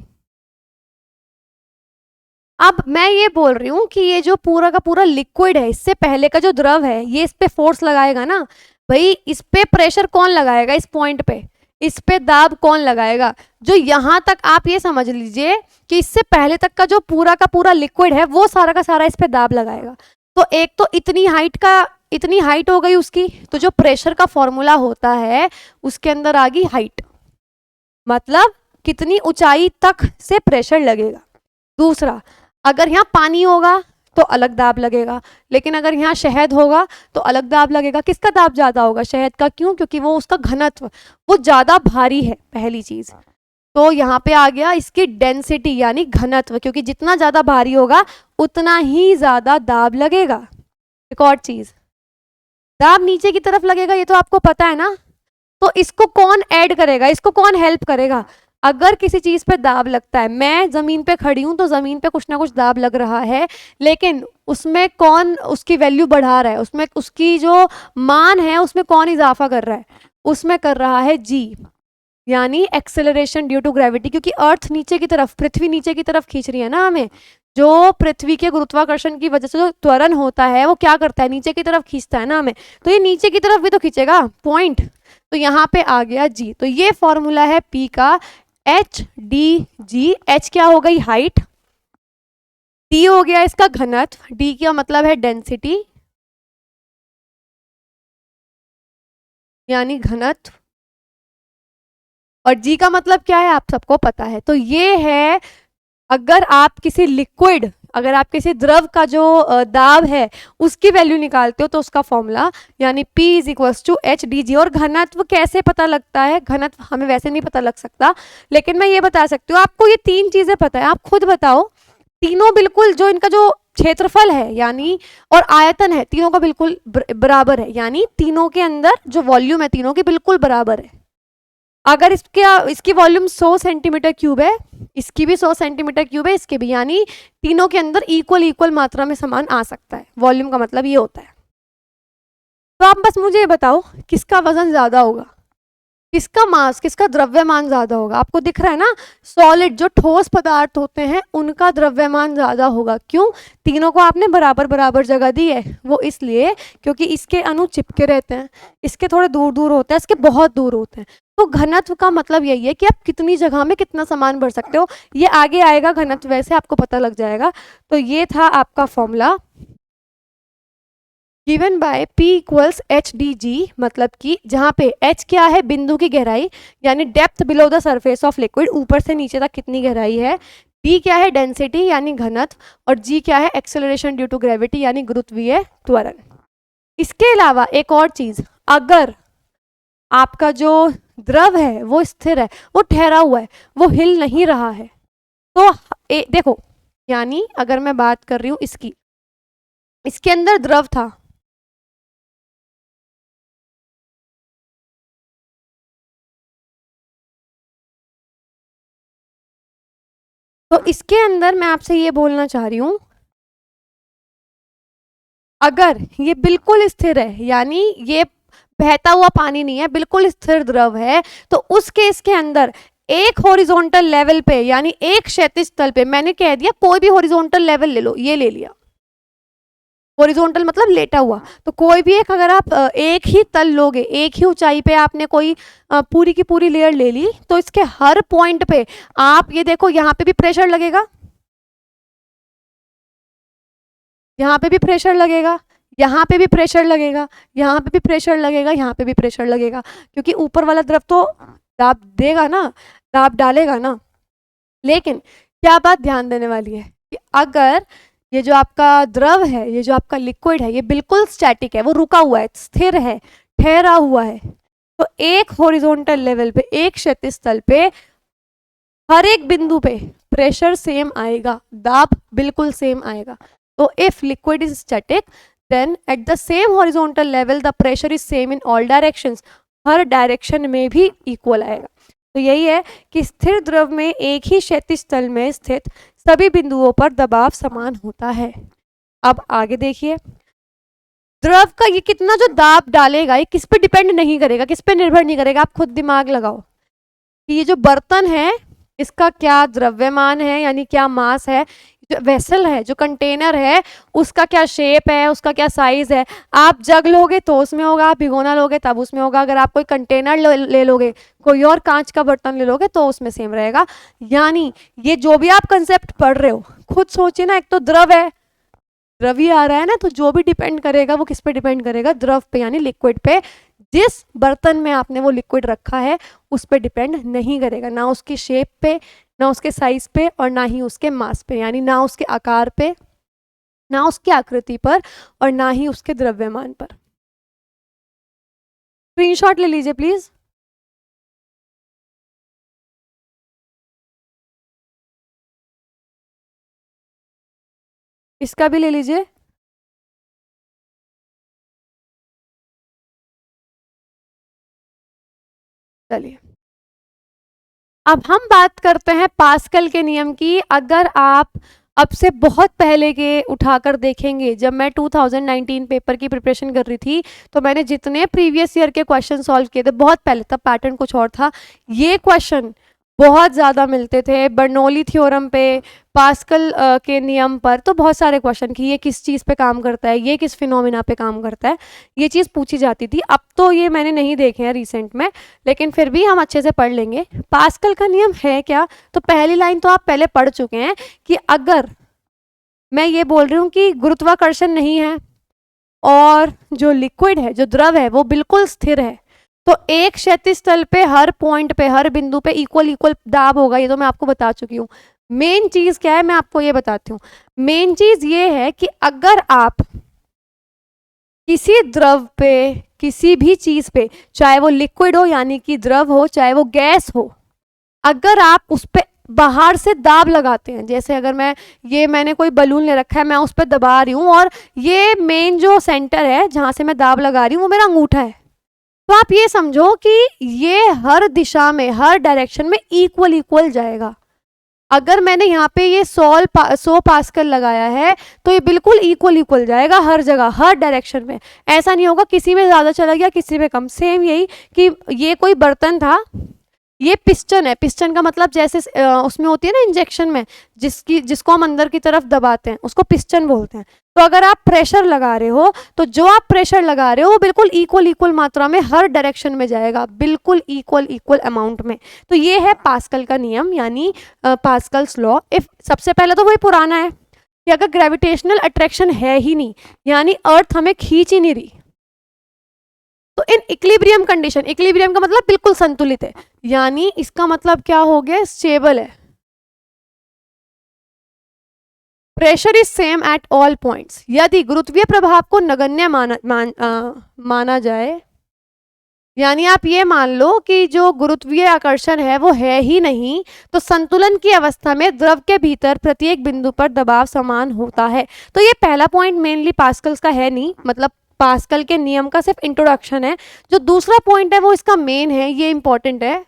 अब मैं ये बोल रही हूँ कि ये जो पूरा का पूरा लिक्विड है, इससे पहले का जो द्रव है, ये इस पे फोर्स लगाएगा ना भाई, इस पे प्रेशर कौन लगाएगा, इस पॉइंट पे इस पे दाब कौन लगाएगा, जो यहाँ तक आप ये समझ लीजिए कि इससे पहले तक का जो पूरा का पूरा लिक्विड है वो सारा का सारा इस पे दाब लगाएगा। तो एक तो इतनी हाइट हो गई उसकी, तो जो प्रेशर का फॉर्मूला होता है उसके अंदर आ गई हाइट, मतलब कितनी ऊंचाई तक से प्रेशर लगेगा। दूसरा, अगर यहाँ पानी होगा तो अलग दाब लगेगा, लेकिन अगर यहाँ शहद होगा तो अलग दाब लगेगा। किसका दाब ज़्यादा होगा? शहद का। क्यों? क्योंकि वो उसका घनत्व वो ज़्यादा भारी है, पहली चीज़। तो यहाँ पे आ गया इसकी डेंसिटी यानी घनत्व, क्योंकि जितना ज़्यादा भारी होगा उतना ही ज़्यादा दाब लगेगा। एक और चीज़, दाब नीचे की तरफ लगेगा, ये तो आपको पता है ना। तो इसको कौन ऐड करेगा, इसको कौन हेल्प करेगा? अगर किसी चीज पे दाब लगता है, मैं जमीन पे खड़ी हूं तो जमीन पे कुछ ना कुछ दाब लग रहा है, लेकिन उसमें कौन उसकी वैल्यू बढ़ा रहा है, उसमें उसकी जो मान है उसमें कौन इजाफा कर रहा है? उसमें कर रहा है जी, यानी एक्सेलरेशन ड्यू टू ग्रेविटी। क्योंकि अर्थ नीचे की तरफ, पृथ्वी नीचे की तरफ खींच रही है ना हमें, जो पृथ्वी के गुरुत्वाकर्षण की वजह से जो त्वरण होता है वो क्या करता है? नीचे की तरफ खींचता है ना हमें, तो ये नीचे की तरफ भी तो खींचेगा पॉइंट। तो यहाँ पे आ गया जी। तो ये फॉर्मूला है पी का, एच डी जी। एच क्या हो गई? हाइट। डी हो गया इसका घनत्व, डी का मतलब है डेंसिटी यानी घनत्व, और जी का मतलब क्या है आप सबको पता है। तो ये है, अगर आप किसी लिक्विड, अगर आप किसी द्रव का जो दाब है उसकी वैल्यू निकालते हो तो उसका फॉर्मूला यानी P is equals to H D G. और घनत्व कैसे पता लगता है? घनत्व हमें वैसे नहीं पता लग सकता, लेकिन मैं ये बता सकती हूँ आपको। ये तीन चीजें पता है, आप खुद बताओ। तीनों बिल्कुल, जो इनका जो क्षेत्रफल है यानी और आयतन है, तीनों का बिल्कुल बराबर है, यानी तीनों के अंदर जो वॉल्यूम है तीनों की बिल्कुल बराबर है। अगर इसकी वॉल्यूम 100 सेंटीमीटर क्यूब है, इसकी भी 100 सेंटीमीटर क्यूब है, इसके भी, यानी तीनों के अंदर इक्वल मात्रा में सामान आ सकता है। वॉल्यूम का मतलब ये होता है। तो आप बस मुझे ये बताओ किसका वजन ज्यादा होगा, किसका मास, किसका द्रव्यमान ज्यादा होगा? आपको दिख रहा है ना, सॉलिड जो ठोस पदार्थ होते हैं उनका द्रव्यमान ज्यादा होगा। क्यों? तीनों को आपने बराबर बराबर जगह दी है, वो इसलिए क्योंकि इसके अणु चिपके रहते हैं, इसके थोड़े दूर दूर होते हैं, इसके बहुत दूर होते हैं। तो घनत्व का मतलब यही है कि आप कितनी जगह में कितना सामान भर सकते हो। ये आगे आएगा घनत्व, वैसे आपको पता लग जाएगा। तो ये था आपका formula given by P equals H D जी, मतलब कि जहाँ पे H क्या है? बिंदु की गहराई यानी depth below the surface of liquid, ऊपर से नीचे तक कितनी गहराई है। D क्या है? डेंसिटी यानी घनत्व, और G क्या है? एक्सेलरेशन ड्यू टू ग्रेविटी यानी गुरुत्वीय त्वरण। इसके अलावा एक और चीज, अगर आपका जो द्रव है वो स्थिर है, वो ठहरा हुआ है, वो हिल नहीं रहा है, तो देखो, यानी अगर मैं बात कर रही हूं इसकी, इसके अंदर द्रव था, तो इसके अंदर मैं आपसे ये बोलना चाह रही हूं, अगर ये बिल्कुल स्थिर है, यानी ये बहता हुआ पानी नहीं है, बिल्कुल स्थिर द्रव है, तो उस केस के अंदर एक हॉरिजॉन्टल लेवल पे यानी एक क्षैतिज तल पे, मैंने कह दिया कोई भी हॉरिजॉन्टल लेवल ले लो, ये ले लिया, हॉरिजॉन्टल मतलब लेटा हुआ, तो कोई भी एक, अगर आप एक ही तल लोगे, एक ही ऊंचाई पे आपने कोई पूरी की पूरी लेयर ले ली, तो इसके हर पॉइंट पे आप ये देखो, यहाँ पे भी प्रेशर लगेगा, यहाँ पे भी प्रेशर लगेगा, यहाँ पे भी प्रेशर लगेगा, यहाँ पे भी प्रेशर लगेगा, यहाँ पे भी प्रेशर लगेगा, क्योंकि ऊपर वाला द्रव तो दाब देगा ना, दाब डालेगा ना। लेकिन क्या बात ध्यान देने वाली है कि अगर ये जो आपका द्रव है, ये जो आपका लिक्विड है, ये बिल्कुल स्टैटिक है, वो रुका हुआ है, स्थिर है, ठहरा हुआ है, तो एक हॉरिजॉन्टल लेवल पे, एक क्षैतिज तल पे, हर एक बिंदु पे प्रेशर सेम आएगा, दाब बिल्कुल सेम आएगा। तो if liquid is static, then at the same horizontal level the pressure is same in all directions, हर डायरेक्शन में भी इक्वल आएगा। तो यही है कि स्थिर द्रव में एक ही क्षैतिज तल में स्थित सभी बिंदुओं पर दबाव समान होता है। अब आगे देखिए, द्रव का ये कितना जो दाब डालेगा, ये किस पे डिपेंड नहीं करेगा, किस पे निर्भर नहीं करेगा। आप खुद दिमाग लगाओ कि ये जो बर्तन है इसका क्या द्रव्यमान है, यानी क्या मास है, जो वेसल है, जो कंटेनर है, उसका क्या शेप है, उसका क्या साइज है। आप जग लोगे तो उसमें होगा, आप भिगोना लोगे तब उसमें होगा, अगर आप कोई कंटेनर ले लोगे, कोई और कांच का बर्तन ले लोगे तो उसमें सेम रहेगा। यानी ये जो भी आप कंसेप्ट पढ़ रहे हो, खुद सोचिए ना, एक तो द्रव है, द्रव ही आ रहा है ना, तो जो भी डिपेंड करेगा वो किस पे डिपेंड करेगा? द्रव पे यानी लिक्विड पे। जिस बर्तन में आपने वो लिक्विड रखा है उस पे डिपेंड नहीं करेगा, ना उसकी शेप पे, ना उसके साइज पे, और ना ही उसके मास पे, यानी ना उसके आकार पे, ना उसकी आकृति पर और ना ही उसके द्रव्यमान पर। स्क्रीनशॉट ले लीजिए प्लीज। इसका भी ले लीजिए। चलिए अब हम बात करते हैं पास्कल के नियम की। अगर आप अब से बहुत पहले के उठाकर देखेंगे, जब मैं 2019 पेपर की प्रिपरेशन कर रही थी तो मैंने जितने प्रीवियस ईयर के क्वेश्चन सॉल्व किए थे, बहुत पहले, तब पैटर्न कुछ और था, ये क्वेश्चन बहुत ज़्यादा मिलते थे बर्नौली थ्योरम पे, पास्कल के नियम पर। तो बहुत सारे क्वेश्चन कि ये किस चीज़ पे काम करता है, ये किस फिनोमिना पे काम करता है, ये चीज़ पूछी जाती थी। अब तो ये मैंने नहीं देखे हैं रिसेंट में, लेकिन फिर भी हम अच्छे से पढ़ लेंगे। पास्कल का नियम है क्या? तो पहली लाइन तो आप पहले पढ़ चुके हैं कि अगर मैं ये बोल रही हूँ कि गुरुत्वाकर्षण नहीं है और जो लिक्विड है, जो द्रव है, वो बिल्कुल स्थिर है, तो एक क्षैतिज तल पे हर पॉइंट पे, हर बिंदु पे इक्वल इक्वल दाब होगा। ये तो मैं आपको बता चुकी हूँ। मेन चीज क्या है मैं आपको ये बताती हूँ। मेन चीज ये है कि अगर आप किसी द्रव पे, किसी भी चीज पे, चाहे वो लिक्विड हो यानी कि द्रव हो, चाहे वो गैस हो, अगर आप उस पे बाहर से दाब लगाते हैं, जैसे अगर मैंने कोई बलून ले रखा है, मैं उस पर दबा रही हूँ और ये मेन जो सेंटर है जहां से मैं दाब लगा रही हूँ वो मेरा अंगूठा है, तो आप ये समझो कि ये हर दिशा में, हर डायरेक्शन में इक्वल इक्वल जाएगा। अगर मैंने यहाँ पे ये 100 पास्कल लगाया है तो ये बिल्कुल इक्वल इक्वल जाएगा हर जगह, हर डायरेक्शन में। ऐसा नहीं होगा किसी में ज़्यादा चला गया, किसी में कम। सेम यही कि ये कोई बर्तन था, ये पिस्टन है। पिस्टन का मतलब जैसे उसमें होती है ना इंजेक्शन में, जिसको हम अंदर की तरफ दबाते हैं, उसको पिस्टन बोलते हैं। तो अगर आप प्रेशर लगा रहे हो तो जो आप प्रेशर लगा रहे हो वो बिल्कुल इक्वल इक्वल मात्रा में हर डायरेक्शन में जाएगा, बिल्कुल इक्वल इक्वल अमाउंट में। तो ये है पास्कल का नियम, यानी पास्कल्स लॉ। इफ सबसे पहले तो वही पुराना है कि अगर ग्रेविटेशनल अट्रैक्शन है ही नहीं, यानी अर्थ हमें खींच ही नहीं रही, तो इन इक्विलिब्रियम कंडीशन, इक्विलिब्रियम का मतलब बिल्कुल संतुलित है, यानी इसका मतलब क्या हो गया, स्टेबल है। Pressure is same at all points. यदि गुरुत्वीय प्रभाव को नगण्य माना जाए, यानी आप ये मान लो कि जो गुरुत्वीय आकर्षण है वो है ही नहीं, तो संतुलन की अवस्था में द्रव के भीतर प्रत्येक बिंदु पर दबाव समान होता है। तो ये पहला पॉइंट मेनली पास्कल्स का है नहीं, मतलब पास्कल के नियम का सिर्फ इंट्रोडक्शन है। जो दूसरा पॉइंट है वो इसका मेन है, ये इंपॉर्टेंट है।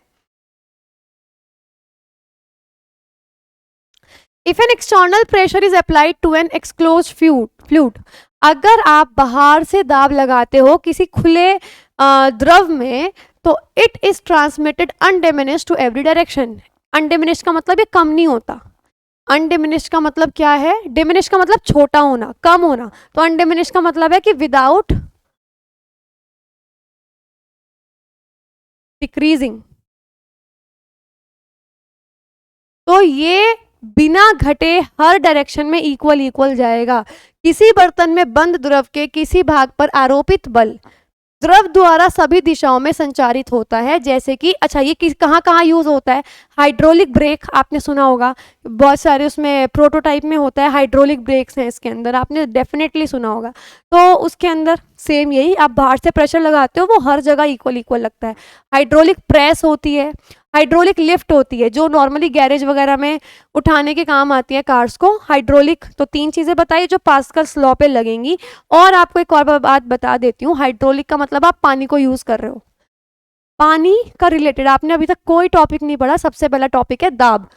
If an external pressure is applied to an एक्सक्लोज फ्लूइड, अगर आप बाहर से दाब लगाते हो किसी खुले द्रव में, तो it is transmitted undiminished to every direction. Undiminished का मतलब ये कम नहीं होता। अनडिमिनिश्ड का मतलब क्या है? डिमिनिश्ड का मतलब छोटा होना, कम होना। तो अनडिमिनिश्ड का मतलब है कि विदाउट डिक्रीजिंग। तो ये बिना घटे हर डायरेक्शन में इक्वल इक्वल जाएगा। किसी बर्तन में बंद द्रव के किसी भाग पर आरोपित बल द्रव द्वारा सभी दिशाओं में संचारित होता है। जैसे कि अच्छा, ये कहाँ कहाँ यूज होता है? हाइड्रोलिक ब्रेक आपने सुना होगा, बहुत सारे उसमें प्रोटोटाइप में होता है, हाइड्रोलिक ब्रेक्स हैं इसके अंदर, आपने डेफिनेटली सुना होगा। तो उसके अंदर सेम यही, आप बाहर से प्रेशर लगाते हो वो हर जगह इक्वल इक्वल लगता है। हाइड्रोलिक प्रेस होती है, हाइड्रोलिक लिफ्ट होती है जो नॉर्मली गैरेज वगैरह में उठाने के काम आती है कार्स को, हाइड्रोलिक। तो तीन चीज़ें बताई जो पास्कल्स लॉ पे लगेंगी। और आपको एक और बात बता देती हूँ, हाइड्रोलिक का मतलब आप पानी को यूज़ कर रहे हो, पानी का रिलेटेड आपने अभी तक कोई टॉपिक नहीं पढ़ा। सबसे पहला टॉपिक है दाब,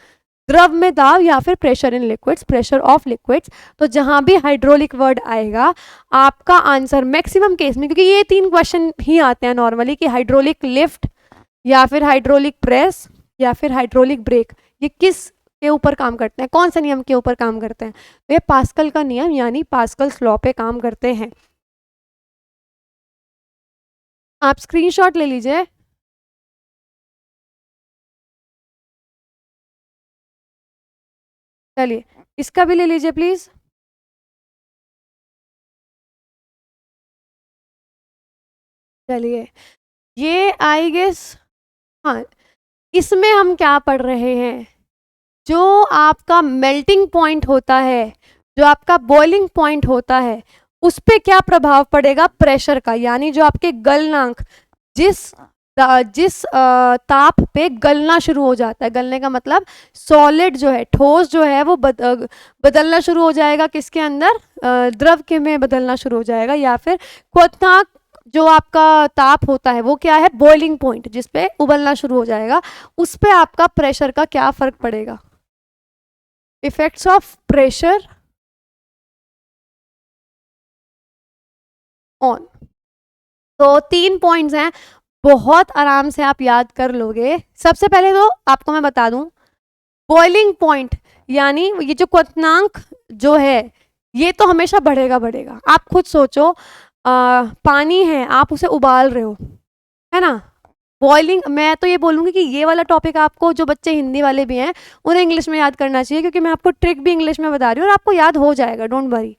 द्रव में दाब या फिर pressure in liquids, pressure of liquids. तो जहां भी हाइड्रोलिक वर्ड आएगा आपका आंसर मैक्सिमम केस में, क्योंकि ये तीन क्वेश्चन ही आते हैं नॉर्मली, कि हाइड्रोलिक लिफ्ट या फिर हाइड्रोलिक प्रेस या फिर हाइड्रोलिक ब्रेक, ये किस के ऊपर काम करते हैं, कौन से नियम के ऊपर काम करते हैं? तो ये पास्कल का नियम यानी पास्कल्स लॉ पे काम करते हैं। आप स्क्रीनशॉट ले लीजिए। चलिए इसका भी ले लीजिए प्लीज। चलिए ये आई गेस, हाँ, इसमें हम क्या पढ़ रहे हैं? जो आपका मेल्टिंग पॉइंट होता है जो आपका बॉइलिंग पॉइंट होता है उस पे क्या प्रभाव पड़ेगा, प्रेशर का। यानी जो आपके गलनांक जिस ताप पे गलना शुरू हो जाता है, गलने का मतलब सॉलिड जो है, ठोस जो है वो बदलना शुरू हो जाएगा, किसके अंदर, द्रव के में बदलना शुरू हो जाएगा। या फिर क्वथनांक जो आपका ताप होता है वो क्या है, बॉइलिंग पॉइंट, जिस पे उबलना शुरू हो जाएगा, उस पे आपका प्रेशर का क्या फर्क पड़ेगा। Effects of pressure on. तो 3 पॉइंट्स हैं, बहुत आराम से आप याद कर लोगे। सबसे पहले तो आपको मैं बता दूं, बॉइलिंग पॉइंट यानी ये जो क्वथनांक जो है ये तो हमेशा बढ़ेगा बढ़ेगा। आप खुद सोचो, पानी है, आप उसे उबाल रहे हो, है ना। बॉइलिंग, मैं तो ये बोलूँगी कि ये वाला टॉपिक आपको, जो बच्चे हिंदी वाले भी हैं उन्हें इंग्लिश में याद करना चाहिए, क्योंकि मैं आपको ट्रिक भी इंग्लिश में बता रही हूँ और आपको याद हो जाएगा, डोंट वरी।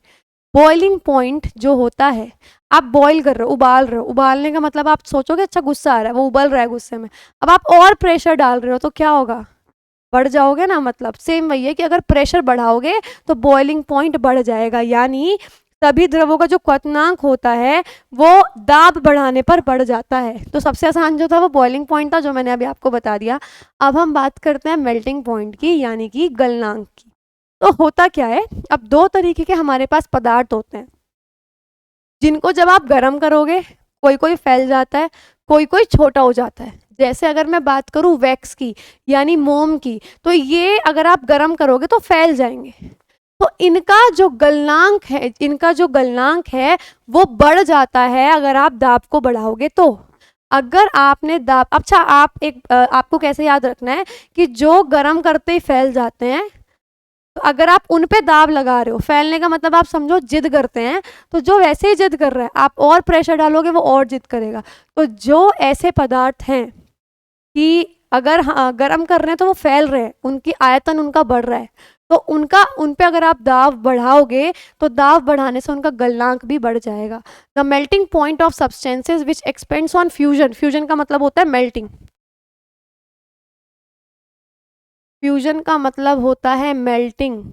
बॉइलिंग पॉइंट जो होता है, आप बॉईल कर रहे हो, उबाल रहे हो, उबालने का मतलब आप सोचोगे अच्छा गुस्सा आ रहा है, वो उबल रहा है गुस्से में, अब आप और प्रेशर डाल रहे हो तो क्या होगा, बढ़ जाओगे ना। मतलब सेम वही है कि अगर प्रेशर बढ़ाओगे तो बॉइलिंग पॉइंट बढ़ जाएगा। यानी सभी द्रवों का जो क्वथनांक होता है वो दाब बढ़ाने पर बढ़ जाता है। तो सबसे आसान जो था वो बॉइलिंग पॉइंट था, जो मैंने अभी आपको बता दिया। अब हम बात करते हैं मेल्टिंग पॉइंट की, यानी कि गलनांक की। तो होता क्या है, अब 2 तरीके के हमारे पास पदार्थ होते हैं, जिनको जब आप गर्म करोगे कोई कोई फैल जाता है, कोई कोई छोटा हो जाता है। जैसे अगर मैं बात करूं वैक्स की यानी मोम की, तो ये अगर आप गर्म करोगे तो फैल जाएंगे। तो इनका जो गलनांक है वो बढ़ जाता है अगर आप दाब को बढ़ाओगे तो। अगर आपने दाब, अच्छा आपको कैसे याद रखना है कि जो गर्म करते ही फैल जाते हैं, तो अगर आप उन पे दाब लगा रहे हो, फैलने का मतलब आप समझो जिद करते हैं, तो जो वैसे ही जिद कर रहा है आप और प्रेशर डालोगे वो और जिद करेगा। तो जो ऐसे पदार्थ हैं कि अगर गर्म कर रहे हैं तो वो फैल रहे हैं, उनकी आयतन उनका बढ़ रहा है, तो उन पे अगर आप दाब बढ़ाओगे तो दाब बढ़ाने से उनका गलनांक भी बढ़ जाएगा। The melting point of substances which expends on fusion, fusion का मतलब होता है मेल्टिंग, फ्यूजन का मतलब होता है मेल्टिंग,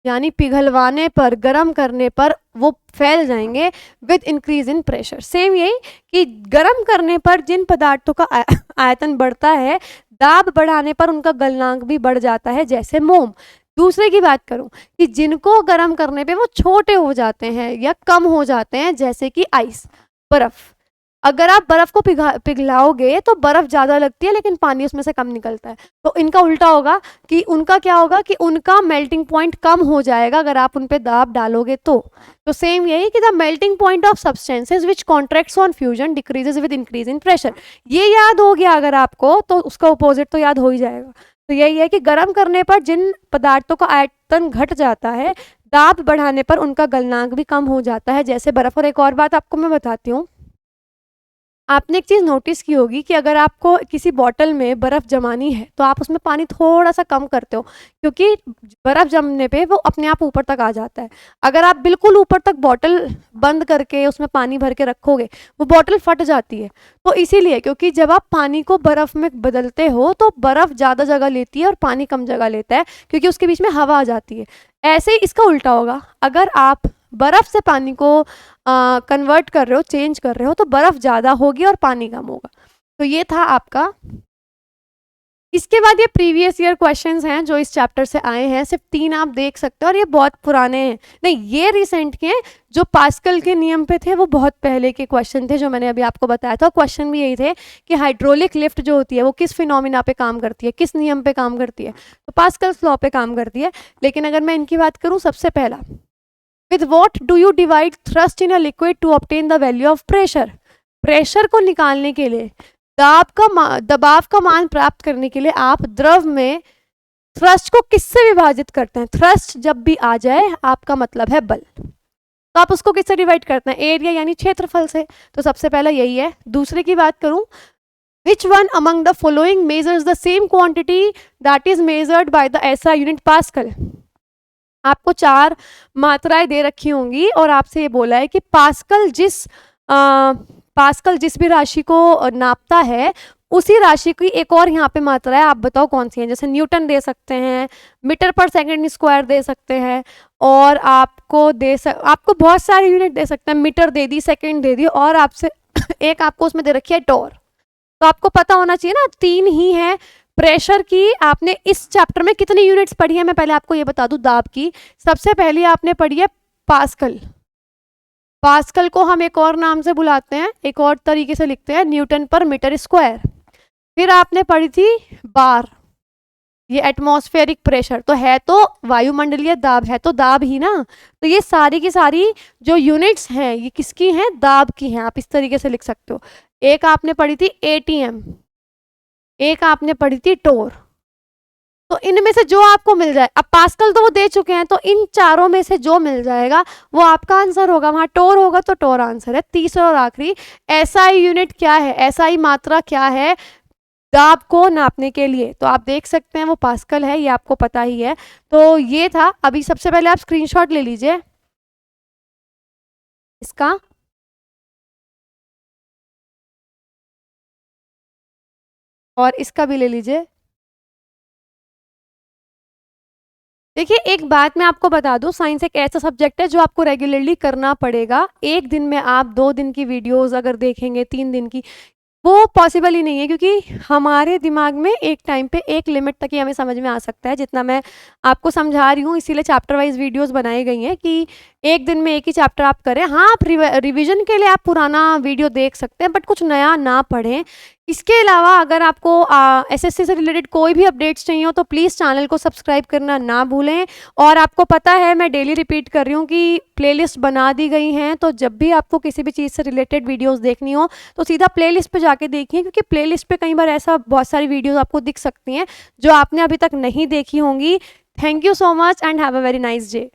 यानी पिघलवाने पर, गर्म करने पर वो फैल जाएंगे with increase in pressure. Same यही कि गर्म करने पर जिन पदार्थों का आयतन बढ़ता है, दाब बढ़ाने पर उनका गलनांक भी बढ़ जाता है, जैसे मोम। दूसरे की बात करूं कि जिनको गर्म करने पे वो छोटे हो जाते हैं या कम हो जाते हैं, जैसे कि आइस, बर्फ। अगर आप बर्फ को पिघलाओगे तो बर्फ ज़्यादा लगती है लेकिन पानी उसमें से कम निकलता है। तो इनका उल्टा होगा कि उनका क्या होगा कि उनका मेल्टिंग पॉइंट कम हो जाएगा अगर आप उन पे दाब डालोगे तो सेम यही कि the melting point of substances which contracts on fusion decreases with increase in pressure. ये याद हो गया अगर आपको, तो उसका अपोजिट तो याद हो ही जाएगा। तो यही है कि गर्म करने पर जिन पदार्थों का आयतन घट जाता है, दाब बढ़ाने पर उनका गलनांक भी कम हो जाता है, जैसे बर्फ। और एक और बात आपको मैं बताती हूँ, आपने एक चीज़ नोटिस की होगी कि अगर आपको किसी बॉटल में बर्फ़ जमानी है तो आप उसमें पानी थोड़ा सा कम करते हो, क्योंकि बर्फ़ जमने पे वो अपने आप ऊपर तक आ जाता है। अगर आप बिल्कुल ऊपर तक बॉटल बंद करके उसमें पानी भर के रखोगे, वो बॉटल फट जाती है। तो इसीलिए, क्योंकि जब आप पानी को बर्फ़ में बदलते हो तो बर्फ़ ज़्यादा जगह लेती है और पानी कम जगह लेता है, क्योंकि उसके बीच में हवा आ जाती है। ऐसे ही इसका उल्टा होगा, अगर आप बर्फ़ से पानी को कन्वर्ट कर रहे हो, चेंज कर रहे हो, तो बर्फ़ ज़्यादा होगी और पानी कम होगा। तो ये था आपका। इसके बाद ये प्रीवियस ईयर क्वेश्चंस हैं जो इस चैप्टर से आए हैं, सिर्फ 3 आप देख सकते हो, और ये बहुत पुराने हैं, नहीं ये रिसेंट के हैं। जो पास्कल के नियम पे थे वो बहुत पहले के क्वेश्चन थे, जो मैंने अभी आपको बताया था। क्वेश्चन भी यही थे कि हाइड्रोलिक लिफ्ट जो होती है वो किस फिनोमिना पे काम करती है, किस नियम पे काम करती है, तो पास्कल्स लॉ पे काम करती है। लेकिन अगर मैं इनकी बात करूँ, सबसे पहला, With what do you divide thrust in a liquid to obtain the value of pressure? Pressure को निकालने के लिए, दबाव का मान प्राप्त करने के लिए आप द्रव में थ्रस्ट को किससे विभाजित करते हैं? थ्रस्ट जब भी आ जाए आपका मतलब है बल, तो आप उसको किससे डिवाइड करते हैं? एरिया यानी क्षेत्रफल से। तो सबसे पहला यही है। दूसरे की बात करूं, Which one among the following measures the same quantity that is measured by the SI unit Pascal? आपको 4 मात्राएं दे रखी होंगी और आपसे ये बोला है कि पास्कल जिस भी राशि को नापता है उसी राशि की एक और यहाँ पे मात्रा है, आप बताओ कौन सी है। जैसे न्यूटन दे सकते हैं, मीटर पर सेकंड स्क्वायर दे सकते हैं, और आपको बहुत सारे यूनिट दे सकते हैं। मीटर दे दी, सेकंड दे दी, और आपसे एक आपको उसमें दे रखी है टोर। तो आपको पता होना चाहिए ना, 3 ही है। प्रेशर की आपने इस चैप्टर में कितनी यूनिट्स पढ़ी है, मैं पहले आपको ये बता दूं। दाब की सबसे पहले आपने पढ़ी है पास्कल। पास्कल को हम एक और नाम से बुलाते हैं, एक और तरीके से लिखते हैं, न्यूटन पर मीटर स्क्वायर। फिर आपने पढ़ी थी बार, ये एटमॉस्फेरिक प्रेशर, तो है तो वायुमंडलीय दाब, है तो दाब ही ना। तो ये सारी की सारी जो यूनिट्स हैं ये किसकी हैं, दाब की हैं। आप इस तरीके से लिख सकते हो। एक आपने पढ़ी थी एटीएम, एक आपने पढ़ी थी टोर। तो इनमें से जो आपको मिल जाए, अब पास्कल तो वो दे चुके हैं, तो इन चारों में से जो मिल जाएगा वो आपका आंसर होगा। वहां टोर होगा तो टोर आंसर है। तीसरा और आखिरी, एसआई यूनिट क्या है, एसआई मात्रा क्या है दाब को नापने के लिए। तो आप देख सकते हैं वो पास्कल है, ये आपको पता ही है। तो ये था। अभी सबसे पहले आप स्क्रीनशॉट ले लीजिए इसका, और इसका भी ले लीजिए। देखिए, एक बात मैं आपको बता दूं, साइंस एक ऐसा सब्जेक्ट है जो आपको रेगुलरली करना पड़ेगा। एक दिन में आप 2 दिन की वीडियोस अगर देखेंगे, 3 दिन की, वो पॉसिबल ही नहीं है, क्योंकि हमारे दिमाग में एक टाइम पे एक लिमिट तक ही हमें समझ में आ सकता है, जितना मैं आपको समझा रही हूँ। इसीलिए चैप्टर वाइज वीडियोस बनाई गई हैं कि एक दिन में एक ही चैप्टर आप करें। हाँ, आप रिवीजन के लिए आप पुराना वीडियो देख सकते हैं, बट कुछ नया ना पढ़ें। इसके अलावा अगर आपको एसएससी से रिलेटेड कोई भी अपडेट्स चाहिए हो तो प्लीज़ चैनल को सब्सक्राइब करना ना भूलें। और आपको पता है, मैं डेली रिपीट कर रही हूँ कि प्लेलिस्ट बना दी गई हैं, तो जब भी आपको किसी भी चीज़ से रिलेटेड वीडियोस देखनी हो तो सीधा प्लेलिस्ट पे जाके देखिए, क्योंकि प्लेलिस्ट पे कई बार ऐसा बहुत सारी वीडियोस आपको दिख सकती हैं जो आपने अभी तक नहीं देखी होंगी। Thank you so much and have a very nice day.